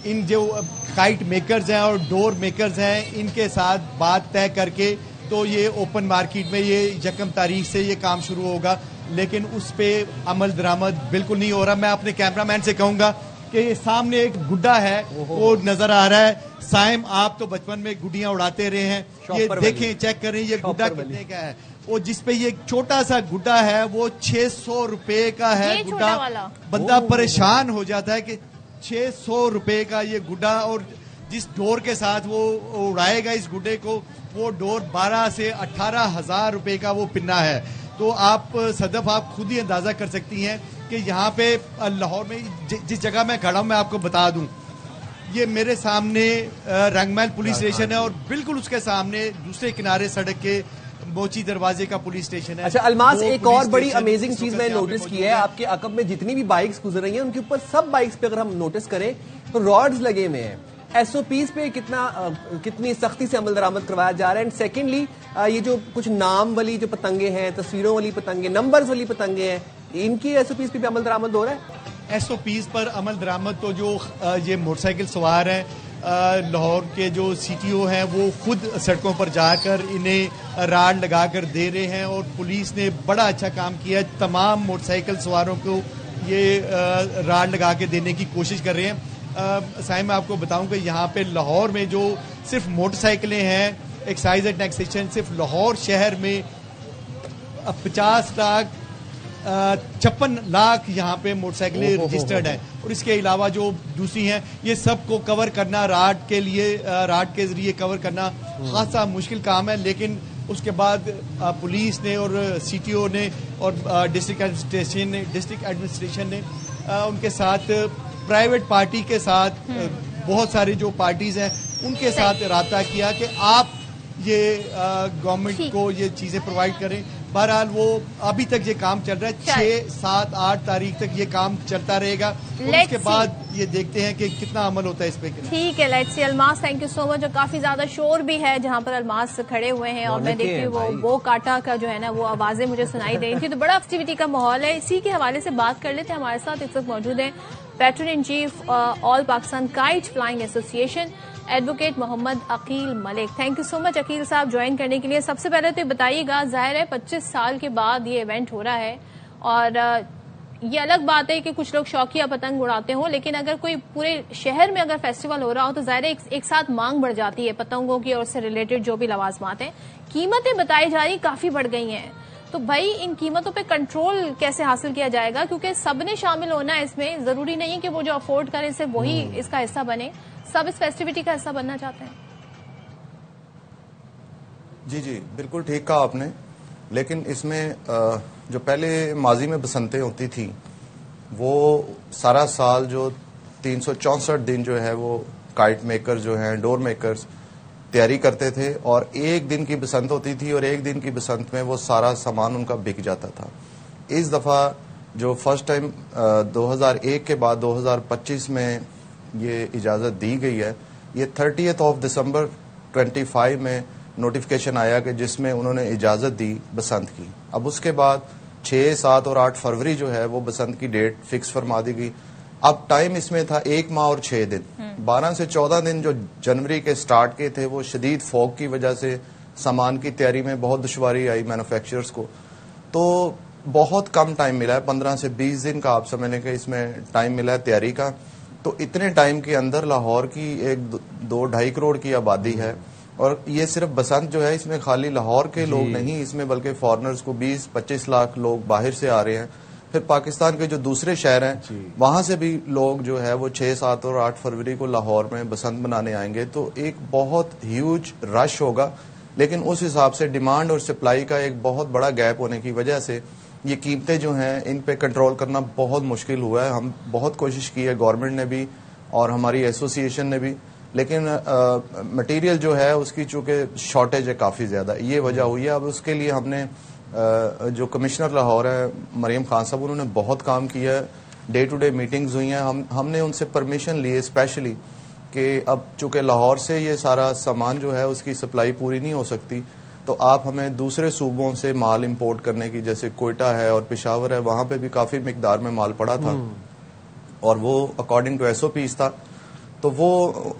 ان جو کائٹ میکرز ہیں اور ڈور میکرز ہیں ان کے ساتھ بات طے کر کے تو یہ اوپن مارکیٹ میں یہ 1 تاریخ سے یہ کام شروع ہوگا، لیکن اس پہ عمل درآمد بالکل نہیں ہو رہا. میں اپنے کیمرہ مین سے کہوں گا کہ یہ سامنے ایک گڈا ہے وہ نظر آ رہا ہے. سائم آپ تو بچپن میں گڈیاں اڑاتے رہے ہیں، یہ دیکھیں چیک کریں یہ گڈا کتنے کا ہے. وہ جس پہ یہ چھوٹا سا گڈا ہے وہ 600 روپے کا ہے گڈا. بندہ پریشان ہو جاتا ہے کہ 600 روپے کا یہ گڈا، اور جس ڈور کے ساتھ وہ اڑائے گا اس گڈے کو وہ ڈور 12 سے 18,000 روپے کا وہ پنا ہے. تو آپ صدف آپ خود ہی اندازہ کر سکتی ہیں کہ یہاں پہ لاہور میں جس جگہ میں کھڑا ہوں میں آپ کو بتا دوں، یہ میرے سامنے رنگ محل پولیس اسٹیشن ہے اور بالکل اس کے سامنے دوسرے کنارے سڑک کے موچی دروازے کا پولیس اسٹیشن ہے. اچھا الماس، ایک اور بڑی امیزنگ چیز میں نوٹس کی ہے، آپ کے عقب میں جتنی بھی بائکس گزر رہی ہیں ان کے اوپر سب بائکس پہ اگر ہم نوٹس کریں تو راڈز لگے ہوئے ہیں. ایس او پیز پہ کتنی سختی سے عمل درآمد کروایا جا رہا ہے. اینڈ سیکنڈلی یہ جو کچھ نام والی جو پتنگیں ہیں، تصویروں والی پتنگیں، نمبرز والی پتنگیں ہیں، ان کی ایس او پیز پہ عمل درآمد ہو رہا ہے. ایس او پیز پر عمل درآمد تو جو یہ موٹر سائیکل سوار ہیں لاہور کے جو سی ٹی او ہیں وہ خود سڑکوں پر جا کر انہیں راڈ لگا کر دے رہے ہیں، اور پولیس نے بڑا اچھا کام کیا ہے. تمام موٹر سائیکل سواروں کو یہ راڈ لگا کے دینے کی کوشش کر رہے ہیں. سائم میں آپ کو بتاؤں کہ یہاں پہ لاہور میں جو صرف موٹر سائیکلیں ہیں ایکسائز اینڈ ٹیکسیشن صرف لاہور شہر میں 56 لاکھ یہاں پہ موٹر سائیکلیں رجسٹرڈ ہیں، اور اس کے علاوہ جو دوسری ہیں یہ سب کو کور کرنا راڈ کے ذریعے کور کرنا خاصا مشکل کام ہے. لیکن اس کے بعد پولیس نے اور سی ٹی او نے اور ڈسٹرکٹ ایڈمنسٹریشن نے ان کے ساتھ پرائیویٹ پارٹی کے ساتھ بہت ساری جو پارٹیز ہیں ان کے ساتھ رابطہ کیا کہ آپ یہ گورنمنٹ کو یہ چیزیں پرووائڈ کریں. بہرحال وہ ابھی تک یہ کام چل رہا ہے، 6، 7، 8 تاریخ تک یہ کام چلتا رہے گا، اس کے بعد یہ دیکھتے ہیں کہ کتنا عمل ہوتا ہے اس پہ. ٹھیک ہے، let's see. Almas thank you so much. اور کافی زیادہ شور بھی ہے جہاں پر الماس کھڑے ہوئے ہیں، اور میں دیکھتی ہوں وہ کاٹا کا جو ہے نا وہ آوازیں مجھے سنائی دے رہی تھی. تو بڑا ایکٹیویٹی کا ماحول ہے. اسی کے حوالے سے بات کر لیتے ہیں. ہمارے ساتھ اس وقت موجود ہیں patron in chief all Pakistan kite flying association advocate Muhammad Aqeel Malik. Thank you so much Aqeel صاحب جوائن کرنے کے لیے. سب سے پہلے تو یہ بتائیے گا، ظاہر ہے 25 سال کے بعد یہ ایونٹ ہو رہا ہے، اور یہ الگ بات ہے کہ کچھ لوگ شوقیہ پتنگ اڑاتے ہوں، لیکن اگر کوئی پورے شہر میں اگر فیسٹیول ہو رہا ہو تو ظاہر ہے ایک ساتھ مانگ بڑھ جاتی ہے پتنگوں کی اور اس سے ریلیٹڈ جو بھی لوازمات ہیں. قیمتیں بتائی جا رہی کافی بڑھ گئی ہیں، تو بھائی ان قیمتوں پہ کنٹرول کیسے حاصل کیا جائے گا؟ کیونکہ سب نے شامل ہونا ہے اس میں، ضروری نہیں کہ وہ جو افورڈ کرے صرف وہی اس کا حصہ بنے. سب اس فیسٹیوٹی کا حصہ بننا چاہتے ہیں. جی بالکل ٹھیک کہا آپ نے. لیکن اس میں جو پہلے ماضی میں بسنتیں ہوتی تھیں وہ سارا سال جو 364 دن جو ہے وہ کائٹ میکر جو ہیں ڈور میکرز تیاری کرتے تھے، اور ایک دن کی بسنت ہوتی تھی اور ایک دن کی بسنت میں وہ سارا سامان ان کا بک جاتا تھا. اس دفعہ جو فرسٹ ٹائم 2001 کے بعد 2025 میں یہ اجازت دی گئی ہے، یہ 30 دسمبر 25 میں نوٹیفیکیشن آیا کہ جس میں انہوں نے اجازت دی بسنت کی. اب اس کے بعد 6، 7 اور 8 فروری جو ہے وہ بسنت کی ڈیٹ فکس فرما دی گئی. اب ٹائم اس میں تھا 1 ماہ اور 6 دن. 12 سے 14 دن جو جنوری کے سٹارٹ کے تھے وہ شدید فوگ کی وجہ سے سامان کی تیاری میں بہت دشواری آئی مینوفیکچررز کو، تو بہت کم ٹائم ملا ہے. 15 سے 20 دن کا آپ سمجھ لیں کہ اس میں ٹائم ملا ہے تیاری کا. تو اتنے ٹائم کے اندر لاہور کی 2-2.5 کروڑ کی آبادی ہے، اور یہ صرف بسنت جو ہے اس میں خالی لاہور کے لوگ نہیں، اس میں بلکہ فارنرز کو 20-25 لاکھ لوگ باہر سے آ رہے ہیں. پھر پاکستان کے جو دوسرے شہر ہیں وہاں سے بھی لوگ جو ہے وہ 6، 7 اور 8 فروری کو لاہور میں بسنت منانے آئیں گے. تو ایک بہت ہیوج رش ہوگا، لیکن اس حساب سے ڈیمانڈ اور سپلائی کا ایک بہت بڑا گیپ ہونے کی وجہ سے یہ قیمتیں جو ہیں ان پہ کنٹرول کرنا بہت مشکل ہوا ہے. ہم بہت کوشش کی ہے، گورنمنٹ نے بھی اور ہماری ایسوسیشن نے بھی، لیکن مٹیریل جو ہے اس کی چونکہ شارٹیج ہے کافی زیادہ، یہ وجہ ہوئی ہے. اب اس کے لیے ہم نے جو کمشنر لاہور ہے مریم خان صاحب, انہوں نے بہت کام کیا ہے. ڈے ٹو ڈے میٹنگز ہوئی ہیں. ہم نے ان سے پرمیشن لی اسپیشلی کہ اب چونکہ لاہور سے یہ سارا سامان جو ہے اس کی سپلائی پوری نہیں ہو سکتی, تو آپ ہمیں دوسرے صوبوں سے مال امپورٹ کرنے کی, جیسے کوئٹہ ہے اور پشاور ہے, وہاں پہ بھی کافی مقدار میں مال پڑا تھا اور وہ اکارڈنگ ٹو SOPs تھا, تو وہ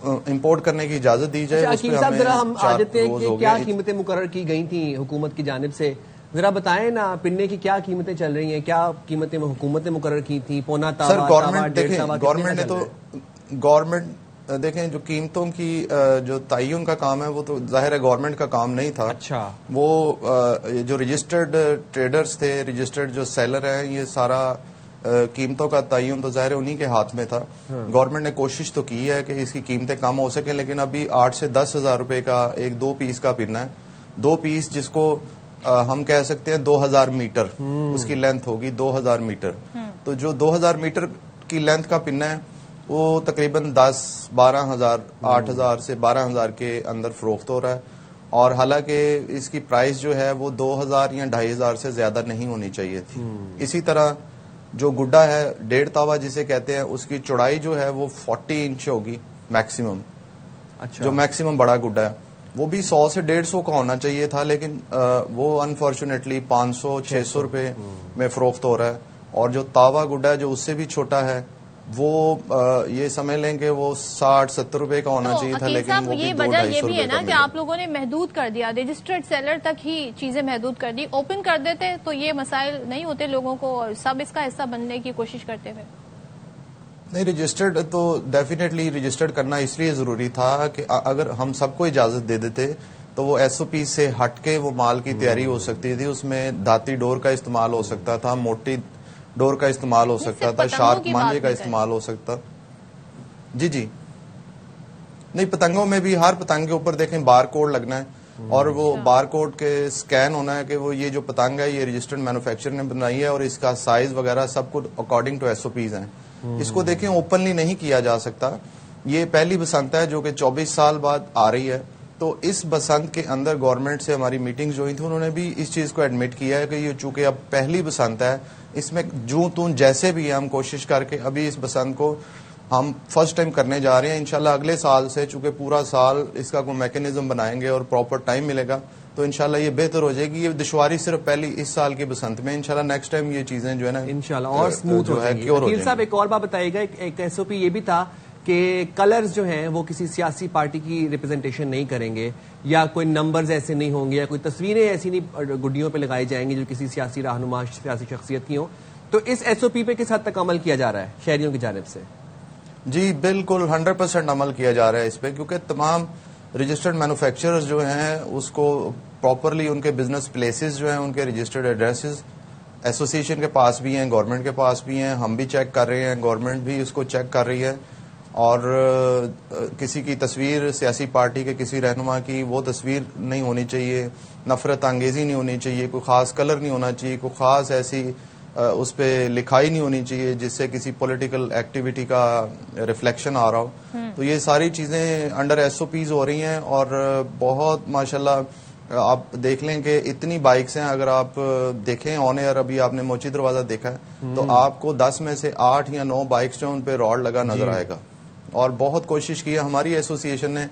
امپورٹ کرنے کی اجازت دی جائے. حکیم صاحب ذرا ہم آ جاتے ہیں کہ کیا قیمتیں مقرر کی گئی تھیں حکومت کی جانب سے, ذرا بتائیں نا. پنے کی کیا قیمتیں چل رہی ہیں, کیا قیمتیں حکومت نے مقرر کی تھیں؟ پونا تاوا, سر گورنمنٹ دیکھیں, گورنمنٹ نے تو گورنمنٹ دیکھیں جو قیمتوں کی جو تعین کا کام ہے وہ تو ظاہر ہے گورنمنٹ کا کام نہیں تھا. اچھا, وہ جو رجسٹرڈ ٹریڈرز تھے, رجسٹرڈ جو سیلر ہیں, یہ سارا قیمتوں کا تعین تو ظاہر انہی کے ہاتھ میں تھا. گورنمنٹ نے کوشش تو کی ہے کہ اس کی قیمتیں کم ہو سکیں, لیکن ابھی 8 سے 10 ہزار روپے کا ایک 2 پیس کا پنا ہے. 2 پیس جس کو ہم کہہ سکتے ہیں 2000 میٹر اس کی لینتھ ہوگی, 2000 میٹر. تو جو 2000 میٹر کی لینتھ کا پنا ہے وہ تقریباً 10-12 ہزار, 8 ہزار سے 12 ہزار کے اندر فروخت ہو رہا ہے. اور حالانکہ اس کی پرائس جو ہے وہ 2000 یا 2500 سے زیادہ نہیں ہونی چاہیے تھی. اسی طرح جو گڈا ہے 1.5 تاوا جسے کہتے ہیں, اس کی چوڑائی جو ہے وہ 40 انچ ہوگی میکسیمم. جو میکسیمم بڑا گڈا ہے وہ بھی 100 سے 150 کا ہونا چاہیے تھا, لیکن وہ انفارچونیٹلی 500-600 روپے میں فروخت ہو رہا ہے. اور جو تاوا گڈا ہے جو اس سے بھی چھوٹا ہے وہ یہ سمجھ لیں کہ وہ 60-70 روپے کا ہونا چاہیے تھا, لیکن وہ بھی 200-250 روپے ہے نا کہ آپ لوگوں نے محدود کر دیا, رجسٹرڈ سیلر تک ہی چیزیں محدود کر دی. اوپن کر دیتے تو یہ مسائل نہیں ہوتے لوگوں کو, اور سب اس کا حصہ بننے کی کوشش کرتے ہوئے. نہیں, رجسٹرڈ تو ڈیفینیٹلی رجسٹرڈ کرنا اس لیے ضروری تھا کہ اگر ہم سب کو اجازت دے دیتے تو وہ SOP سے ہٹ کے وہ مال کی تیاری ہو سکتی تھی. اس میں دھاتی ڈور کا استعمال ہو سکتا تھا, موٹی ڈور کا استعمال ہو سکتا تھا, شارپ مانجے کا استعمال ہو سکتا. جی نہیں, پتنگوں میں بھی ہر پتنگ کے اوپر دیکھیں بار کوڈ لگنا ہے, اور وہ بار کوڈ کے سکین ہونا ہے کہ وہ یہ جو پتنگ ہے یہ رجسٹرڈ مینوفیکچر نے بنائی ہے, اور اس کا سائز وغیرہ سب کچھ اکارڈنگ ٹو SOPs ہیں. اس کو دیکھیں اوپنلی نہیں کیا جا سکتا. یہ پہلی بسنت ہے جو کہ 24 سال بعد آ رہی ہے, تو اس بسنت کے اندر گورنمنٹ سے ہماری میٹنگ جو ہوئی تھی, انہوں نے بھی اس چیز کو ایڈمٹ کیا ہے کہ یہ چونکہ اب پہلی بسنت ہے, اس میں جوں تون جیسے بھی ہم کوشش کر کے ابھی اس بسنت کو ہم فرسٹ ٹائم کرنے جا رہے ہیں. انشاءاللہ اگلے سال سے چونکہ پورا سال اس کا کوئی میکینزم بنائیں گے اور پراپر ٹائم ملے گا, تو انشاءاللہ یہ بہتر ہو جائے گی. یہ دشواری صرف پہلی اس سال کی بسنت میں, انشاءاللہ نیکسٹ ٹائم یہ چیزیں جو ہے نا انشاءاللہ اور سموتھ ہو جائیں گی. وکیل صاحب ایک اور بات بتائیے گا, ایک SOP یہ بھی تھا کہ کلرز جو ہیں وہ کسی سیاسی پارٹی کی ریپرزنٹیشن نہیں کریں گے, یا کوئی نمبرز ایسے نہیں ہوں گے, یا کوئی تصویریں ایسی نہیں گڈیوں پہ لگائی جائیں گی جو کسی سیاسی رہنما سیاسی شخصیت کی ہوں. تو اس SOP پہ کس حد تک عمل کیا جا رہا ہے شہریوں کی جانب سے؟ جی بالکل 100% عمل کیا جا رہا ہے اس پہ, کیونکہ تمام رجسٹرڈ مینوفیکچررز جو ہیں اس کو پراپرلی ان کے بزنس پلیسز جو ہیں ان کے رجسٹرڈ ایڈریسز ایسوسیشن کے پاس بھی ہیں, گورنمنٹ کے پاس بھی ہیں, ہم بھی چیک کر رہے ہیں, گورنمنٹ بھی اس کو چیک کر رہی ہے. اور کسی کی تصویر سیاسی پارٹی کے کسی رہنما کی وہ تصویر نہیں ہونی چاہیے, نفرت انگیزی نہیں ہونی چاہیے, کوئی خاص کلر نہیں ہونا چاہیے, کوئی خاص ایسی اس پہ لکھائی نہیں ہونی چاہیے جس سے کسی پولیٹیکل ایکٹیویٹی کا ریفلیکشن آ رہا ہو. تو یہ ساری چیزیں انڈر SOPs ہو رہی ہیں, اور بہت ماشاءاللہ آپ دیکھ لیں کہ اتنی بائکس ہیں. اگر آپ دیکھیں آن ایئر, ابھی آپ نے موچی دروازہ دیکھا ہے تو آپ کو 10 میں سے 8 یا 9 بائکس جو ان پہ راڈ لگا نظر آئے گا. اور بہت کوشش کی ہے ہماری ایسوسیشن نے,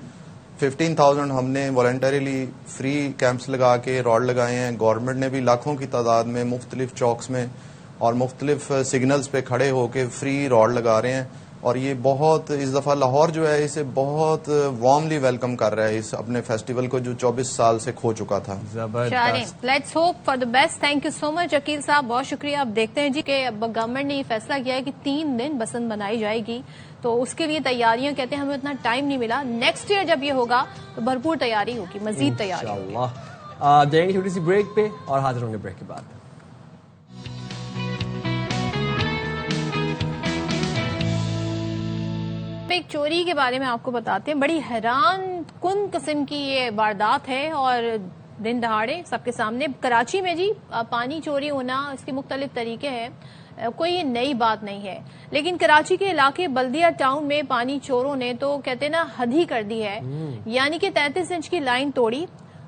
15,000 ہم نے والنٹریلی فری کیمپس لگا کے راڈ لگائے ہیں. گورنمنٹ نے بھی لاکھوں کی تعداد میں مختلف چوکس میں اور مختلف سگنلز پہ کھڑے ہو کے فری راڈ لگا رہے ہیں. اور یہ بہت اس دفعہ لاہور جو ہے اسے بہت وارملی ویلکم کر رہا ہے اس اپنے فیسٹیول کو جو 24 سال سے کھو چکا تھا. Let's hope for the best. Thank you so much Aqeel صاحب, بہت شکریہ. اب دیکھتے ہیں جی کہ اب گورنمنٹ نے یہ فیصلہ کیا ہے کہ 3 دن بسنت منائی جائے گی, تو اس کے لیے تیاریاں کہتے ہیں ہمیں اتنا ٹائم نہیں ملا. نیکسٹ ایئر جب یہ ہوگا تو بھرپور تیاری ہوگی, مزید تیاری انشاءاللہ. جائیں گے چھوٹی سی بریک پہ اور حاضر ہوں گے بریک کے بعد. ایک چوری کے بارے میں آپ کو بتاتے ہیں, بڑی حیران کن قسم کی یہ واردات ہے اور دن دہاڑے سب کے سامنے. کراچی میں جی پانی چوری ہونا, اس کے مختلف طریقے ہیں, کوئی یہ نئی بات نہیں ہے, لیکن کراچی کے علاقے بلدیہ ٹاؤن میں پانی چوروں نے تو کہتے نا حد ہی کر دی ہے. یعنی کہ 33 انچ کی لائن توڑی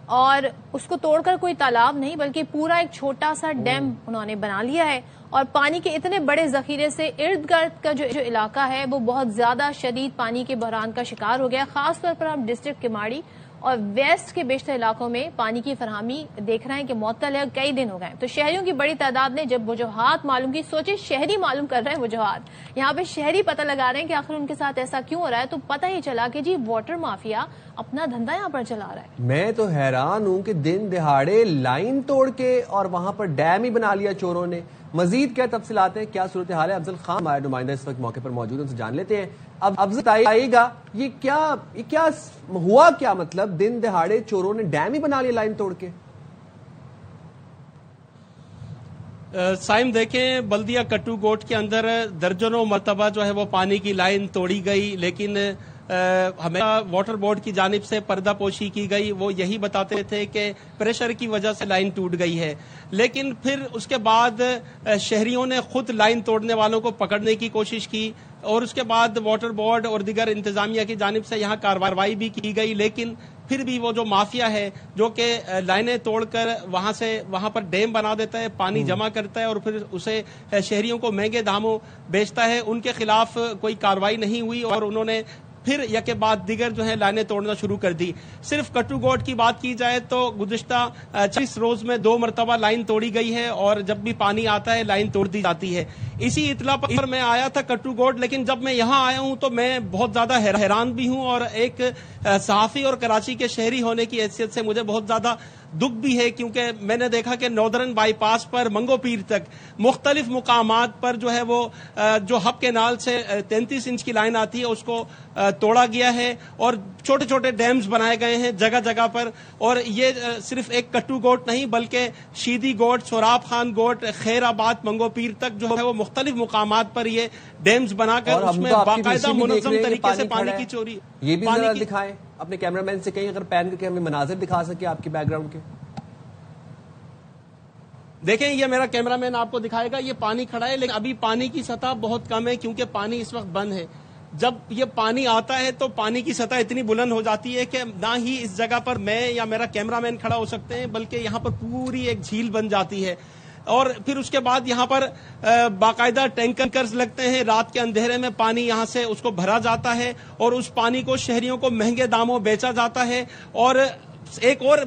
اور اس کو توڑ کر کوئی تالاب نہیں بلکہ پورا ایک چھوٹا سا ڈیم انہوں نے بنا لیا ہے، اور پانی کے اتنے بڑے ذخیرے سے ارد گرد کا جو علاقہ ہے وہ بہت زیادہ شدید پانی کے بحران کا شکار ہو گیا. خاص طور پر ہم ڈسٹرکٹ کماڑی اور ویسٹ کے بیشتر علاقوں میں پانی کی فراہمی دیکھ رہے ہیں کہ معطل ہے، کئی دن ہو گئے. تو شہریوں کی بڑی تعداد نے جب وجوہات معلوم کی، سوچے شہری معلوم کر رہے ہیں وجوہات، یہاں پہ شہری پتہ لگا رہے ہیں کہ آخر ان کے ساتھ ایسا کیوں ہو رہا ہے، تو پتہ ہی چلا کہ جی واٹر مافیا اپنا دھندا یہاں پر چلا رہا ہے. میں تو حیران ہوں کہ دن دہاڑے لائن توڑ کے اور وہاں پر ڈیم ہی بنا لیا چوروں نے. مزید کیا تفصیلات ہیں، کیا صورتحال ہے، افضل خان ہمارے نمائندہ اس وقت موقع پر موجود ہیں، ان سے جان لیتے ہیں. اب افضل آئے گا یہ کیا ہوا، کیا مطلب دن دہاڑے چوروں نے ڈیم ہی بنا لیا لائن توڑ کے؟ سائم دیکھیں، بلدیہ کٹو گوٹ کے اندر درجنوں مرتبہ جو ہے وہ پانی کی لائن توڑی گئی، لیکن ہمیں واٹر بورڈ کی جانب سے پردہ پوشی کی گئی. وہ یہی بتاتے تھے کہ پریشر کی وجہ سے لائن ٹوٹ گئی ہے، لیکن پھر اس کے بعد شہریوں نے خود لائن توڑنے والوں کو پکڑنے کی کوشش کی، اور اس کے بعد واٹر بورڈ اور دیگر انتظامیہ کی جانب سے یہاں کارروائی بھی کی گئی. لیکن پھر بھی وہ جو مافیا ہے جو کہ لائنیں توڑ کر وہاں پر ڈیم بنا دیتا ہے، پانی جمع کرتا ہے اور پھر اسے شہریوں کو مہنگے داموں بیچتا ہے، ان کے خلاف کوئی کارروائی نہیں ہوئی، اور انہوں نے پھر یک بعد دیگر جو ہے لائنیں توڑنا شروع کر دی. صرف کٹو گوٹ کی بات کی جائے تو گزشتہ 36 روز میں 2 مرتبہ لائن توڑی گئی ہے، اور جب بھی پانی آتا ہے لائن توڑ دی جاتی ہے. اسی اطلاع پر میں آیا تھا کٹو گوٹ، لیکن جب میں یہاں آیا ہوں تو میں بہت زیادہ حیران بھی ہوں، اور ایک صحافی اور کراچی کے شہری ہونے کی حیثیت سے مجھے بہت زیادہ دکھ بھی ہے، کیونکہ میں نے دیکھا کہ ناردرن بائی پاس پر منگو پیر تک مختلف مقامات پر جو ہے وہ جو ہب کینال سے 33 انچ کی لائن آتی ہے اس کو توڑا گیا ہے، اور چھوٹے چھوٹے ڈیمز بنائے گئے ہیں جگہ جگہ پر. اور یہ صرف ایک کٹو گوٹ نہیں بلکہ شیدی گوٹ، سوراب خان گوٹ، خیر آباد، منگو پیر تک جو ہے وہ مختلف مقامات پر یہ ڈیمز بنا کر اس میں باقاعدہ منظم طریقے سے پانی کی چوری. یہ بھی ذرا دکھائیں اپنے کیمرہ مین سے، کہیں اگر پین کر کے ہمیں مناظر دکھا سکے آپ کے بیک گراؤنڈ کے. دیکھیں یہ میرا کیمرہ مین آپ کو دکھائے گا، یہ پانی کھڑا ہے، لیکن ابھی پانی کی سطح بہت کم ہے کیونکہ پانی اس وقت بند ہے. جب یہ پانی آتا ہے تو پانی کی سطح اتنی بلند ہو جاتی ہے کہ نہ ہی اس جگہ پر میں یا میرا کیمرہ مین کھڑا ہو سکتے ہیں، بلکہ یہاں پر پوری ایک جھیل بن جاتی ہے. اور پھر اس کے بعد یہاں پر باقاعدہ ٹینکرز لگتے ہیں، رات کے اندھیرے میں پانی یہاں سے اس کو بھرا جاتا ہے، اور اس پانی کو شہریوں کو مہنگے داموں بیچا جاتا ہے. اور ایک اور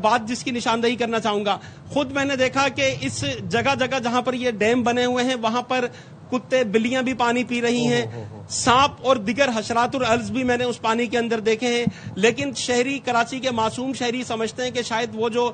بات جس کی نشاندہی کرنا چاہوں گا، خود میں نے دیکھا کہ اس جگہ جگہ جہاں پر یہ ڈیم بنے ہوئے ہیں وہاں پر کتے بلیاں بھی پانی پی رہی ہیں، سانپ اور دیگر حشرات اور الز بھی میں نے اس پانی کے اندر دیکھے ہیں. لیکن شہری، کراچی کے معصوم شہری سمجھتے ہیں کہ شاید وہ جو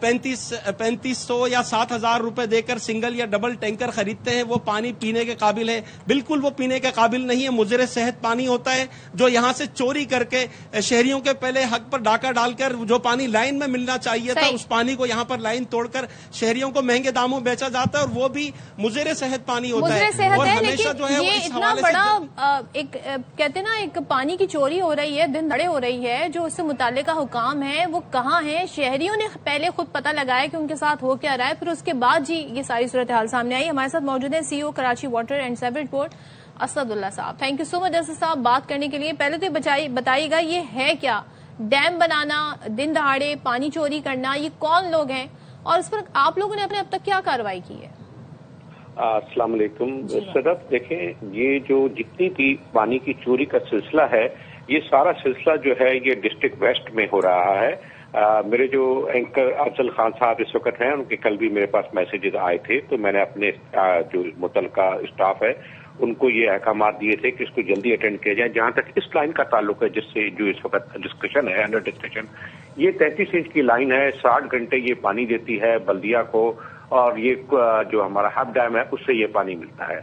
3500 یا 7000 روپے دے کر سنگل یا ڈبل ٹینکر خریدتے ہیں وہ پانی پینے کے قابل ہے. بالکل وہ پینے کے قابل نہیں ہے، مضر صحت پانی ہوتا ہے جو یہاں سے چوری کر کے شہریوں کے پہلے حق پر ڈاکہ ڈال کر جو پانی لائن میں ملنا چاہیے تھا اس پانی کو یہاں پر لائن توڑ کر شہریوں کو مہنگے داموں بیچا جاتا ہے، اور وہ بھی مضر صحت پانی ہوتا ہے. اور ہمیشہ جو ہے یہ اتنا بڑا ایک کہتے ہیں نا ایک پانی کی چوری ہو رہی ہے، دن دھڑے ہو رہی ہے، جو اس سے متعلقہ حکام ہیں وہ کہاں ہیں؟ شہریوں نے پہلے خود پتہ لگایا کہ ان کے ساتھ ہو کیا رہا ہے، پھر اس کے بعد جی یہ ساری صورتحال سامنے آئی. ہمارے ساتھ موجود ہیں C O Karachi water and sewerage board Asadullah صاحب. Thank you so much Asad صاحب بات کرنے کے لیے. پہلے تو بتائیے گا یہ ہے کیا ڈیم بنانا، دن دہاڑے پانی چوری کرنا، یہ کون لوگ ہیں اور اس پر آپ لوگوں نے اب تک کیا کارروائی کی ہے؟ السلام علیکم. صدف دیکھیں، یہ جو جتنی بھی پانی کی چوری کا سلسلہ ہے یہ سارا سلسلہ جو ہے یہ ڈسٹرکٹ ویسٹ میں ہو رہا ہے. میرے جو اینکر افضل خان صاحب اس وقت ہیں ان کے کل بھی میرے پاس میسیجز آئے تھے، تو میں نے اپنے جو متعلقہ اسٹاف ہے ان کو یہ احکامات دیے تھے کہ اس کو جلدی اٹینڈ کیا جائے. جہاں تک اس لائن کا تعلق ہے جس سے جو اس وقت ڈسکشن ہے، انڈر ڈسکشن، یہ 33 انچ کی لائن ہے، 60 گھنٹے یہ پانی دیتی ہے بلدیہ کو، اور یہ جو ہمارا ہب ڈیم ہے اس سے یہ پانی ملتا ہے.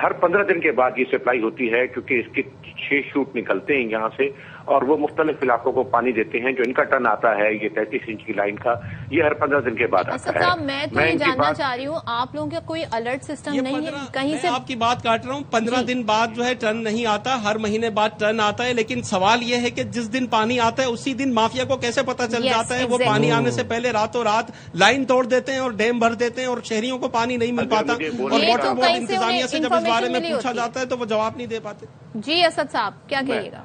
ہر 15 دن کے بعد یہ سپلائی ہوتی ہے کیونکہ اس کے 6 شوٹ نکلتے ہیں یہاں سے، اور وہ مختلف علاقوں کو پانی دیتے ہیں. جو ان کا ٹرن آتا ہے یہ 33 انچ کی لائن کا، یہ ہر 15 دن کے بعد آتا ہے. صاحب میں تو یہ جاننا چاہ رہی ہوں آپ لوگوں کا کوئی الرٹ سسٹم نہیں ہے کہیں سے؟ آپ کی بات کاٹ رہا ہوں، 15 دن بعد جو ہے ٹرن نہیں آتا، ہر مہینے بعد ٹرن آتا ہے. لیکن سوال یہ ہے کہ جس دن پانی آتا ہے اسی دن مافیا کو کیسے پتا چل جاتا ہے؟ وہ پانی آنے سے پہلے راتوں رات لائن توڑ دیتے ہیں اور ڈیم بھر دیتے ہیں اور شہریوں کو پانی نہیں مل پاتا. اور واٹر بورڈ انتظامیہ سے جب اس بارے میں پوچھا جاتا ہے تو وہ جواب نہیں دے پاتے. جی اسد صاحب کیا کہیے گا؟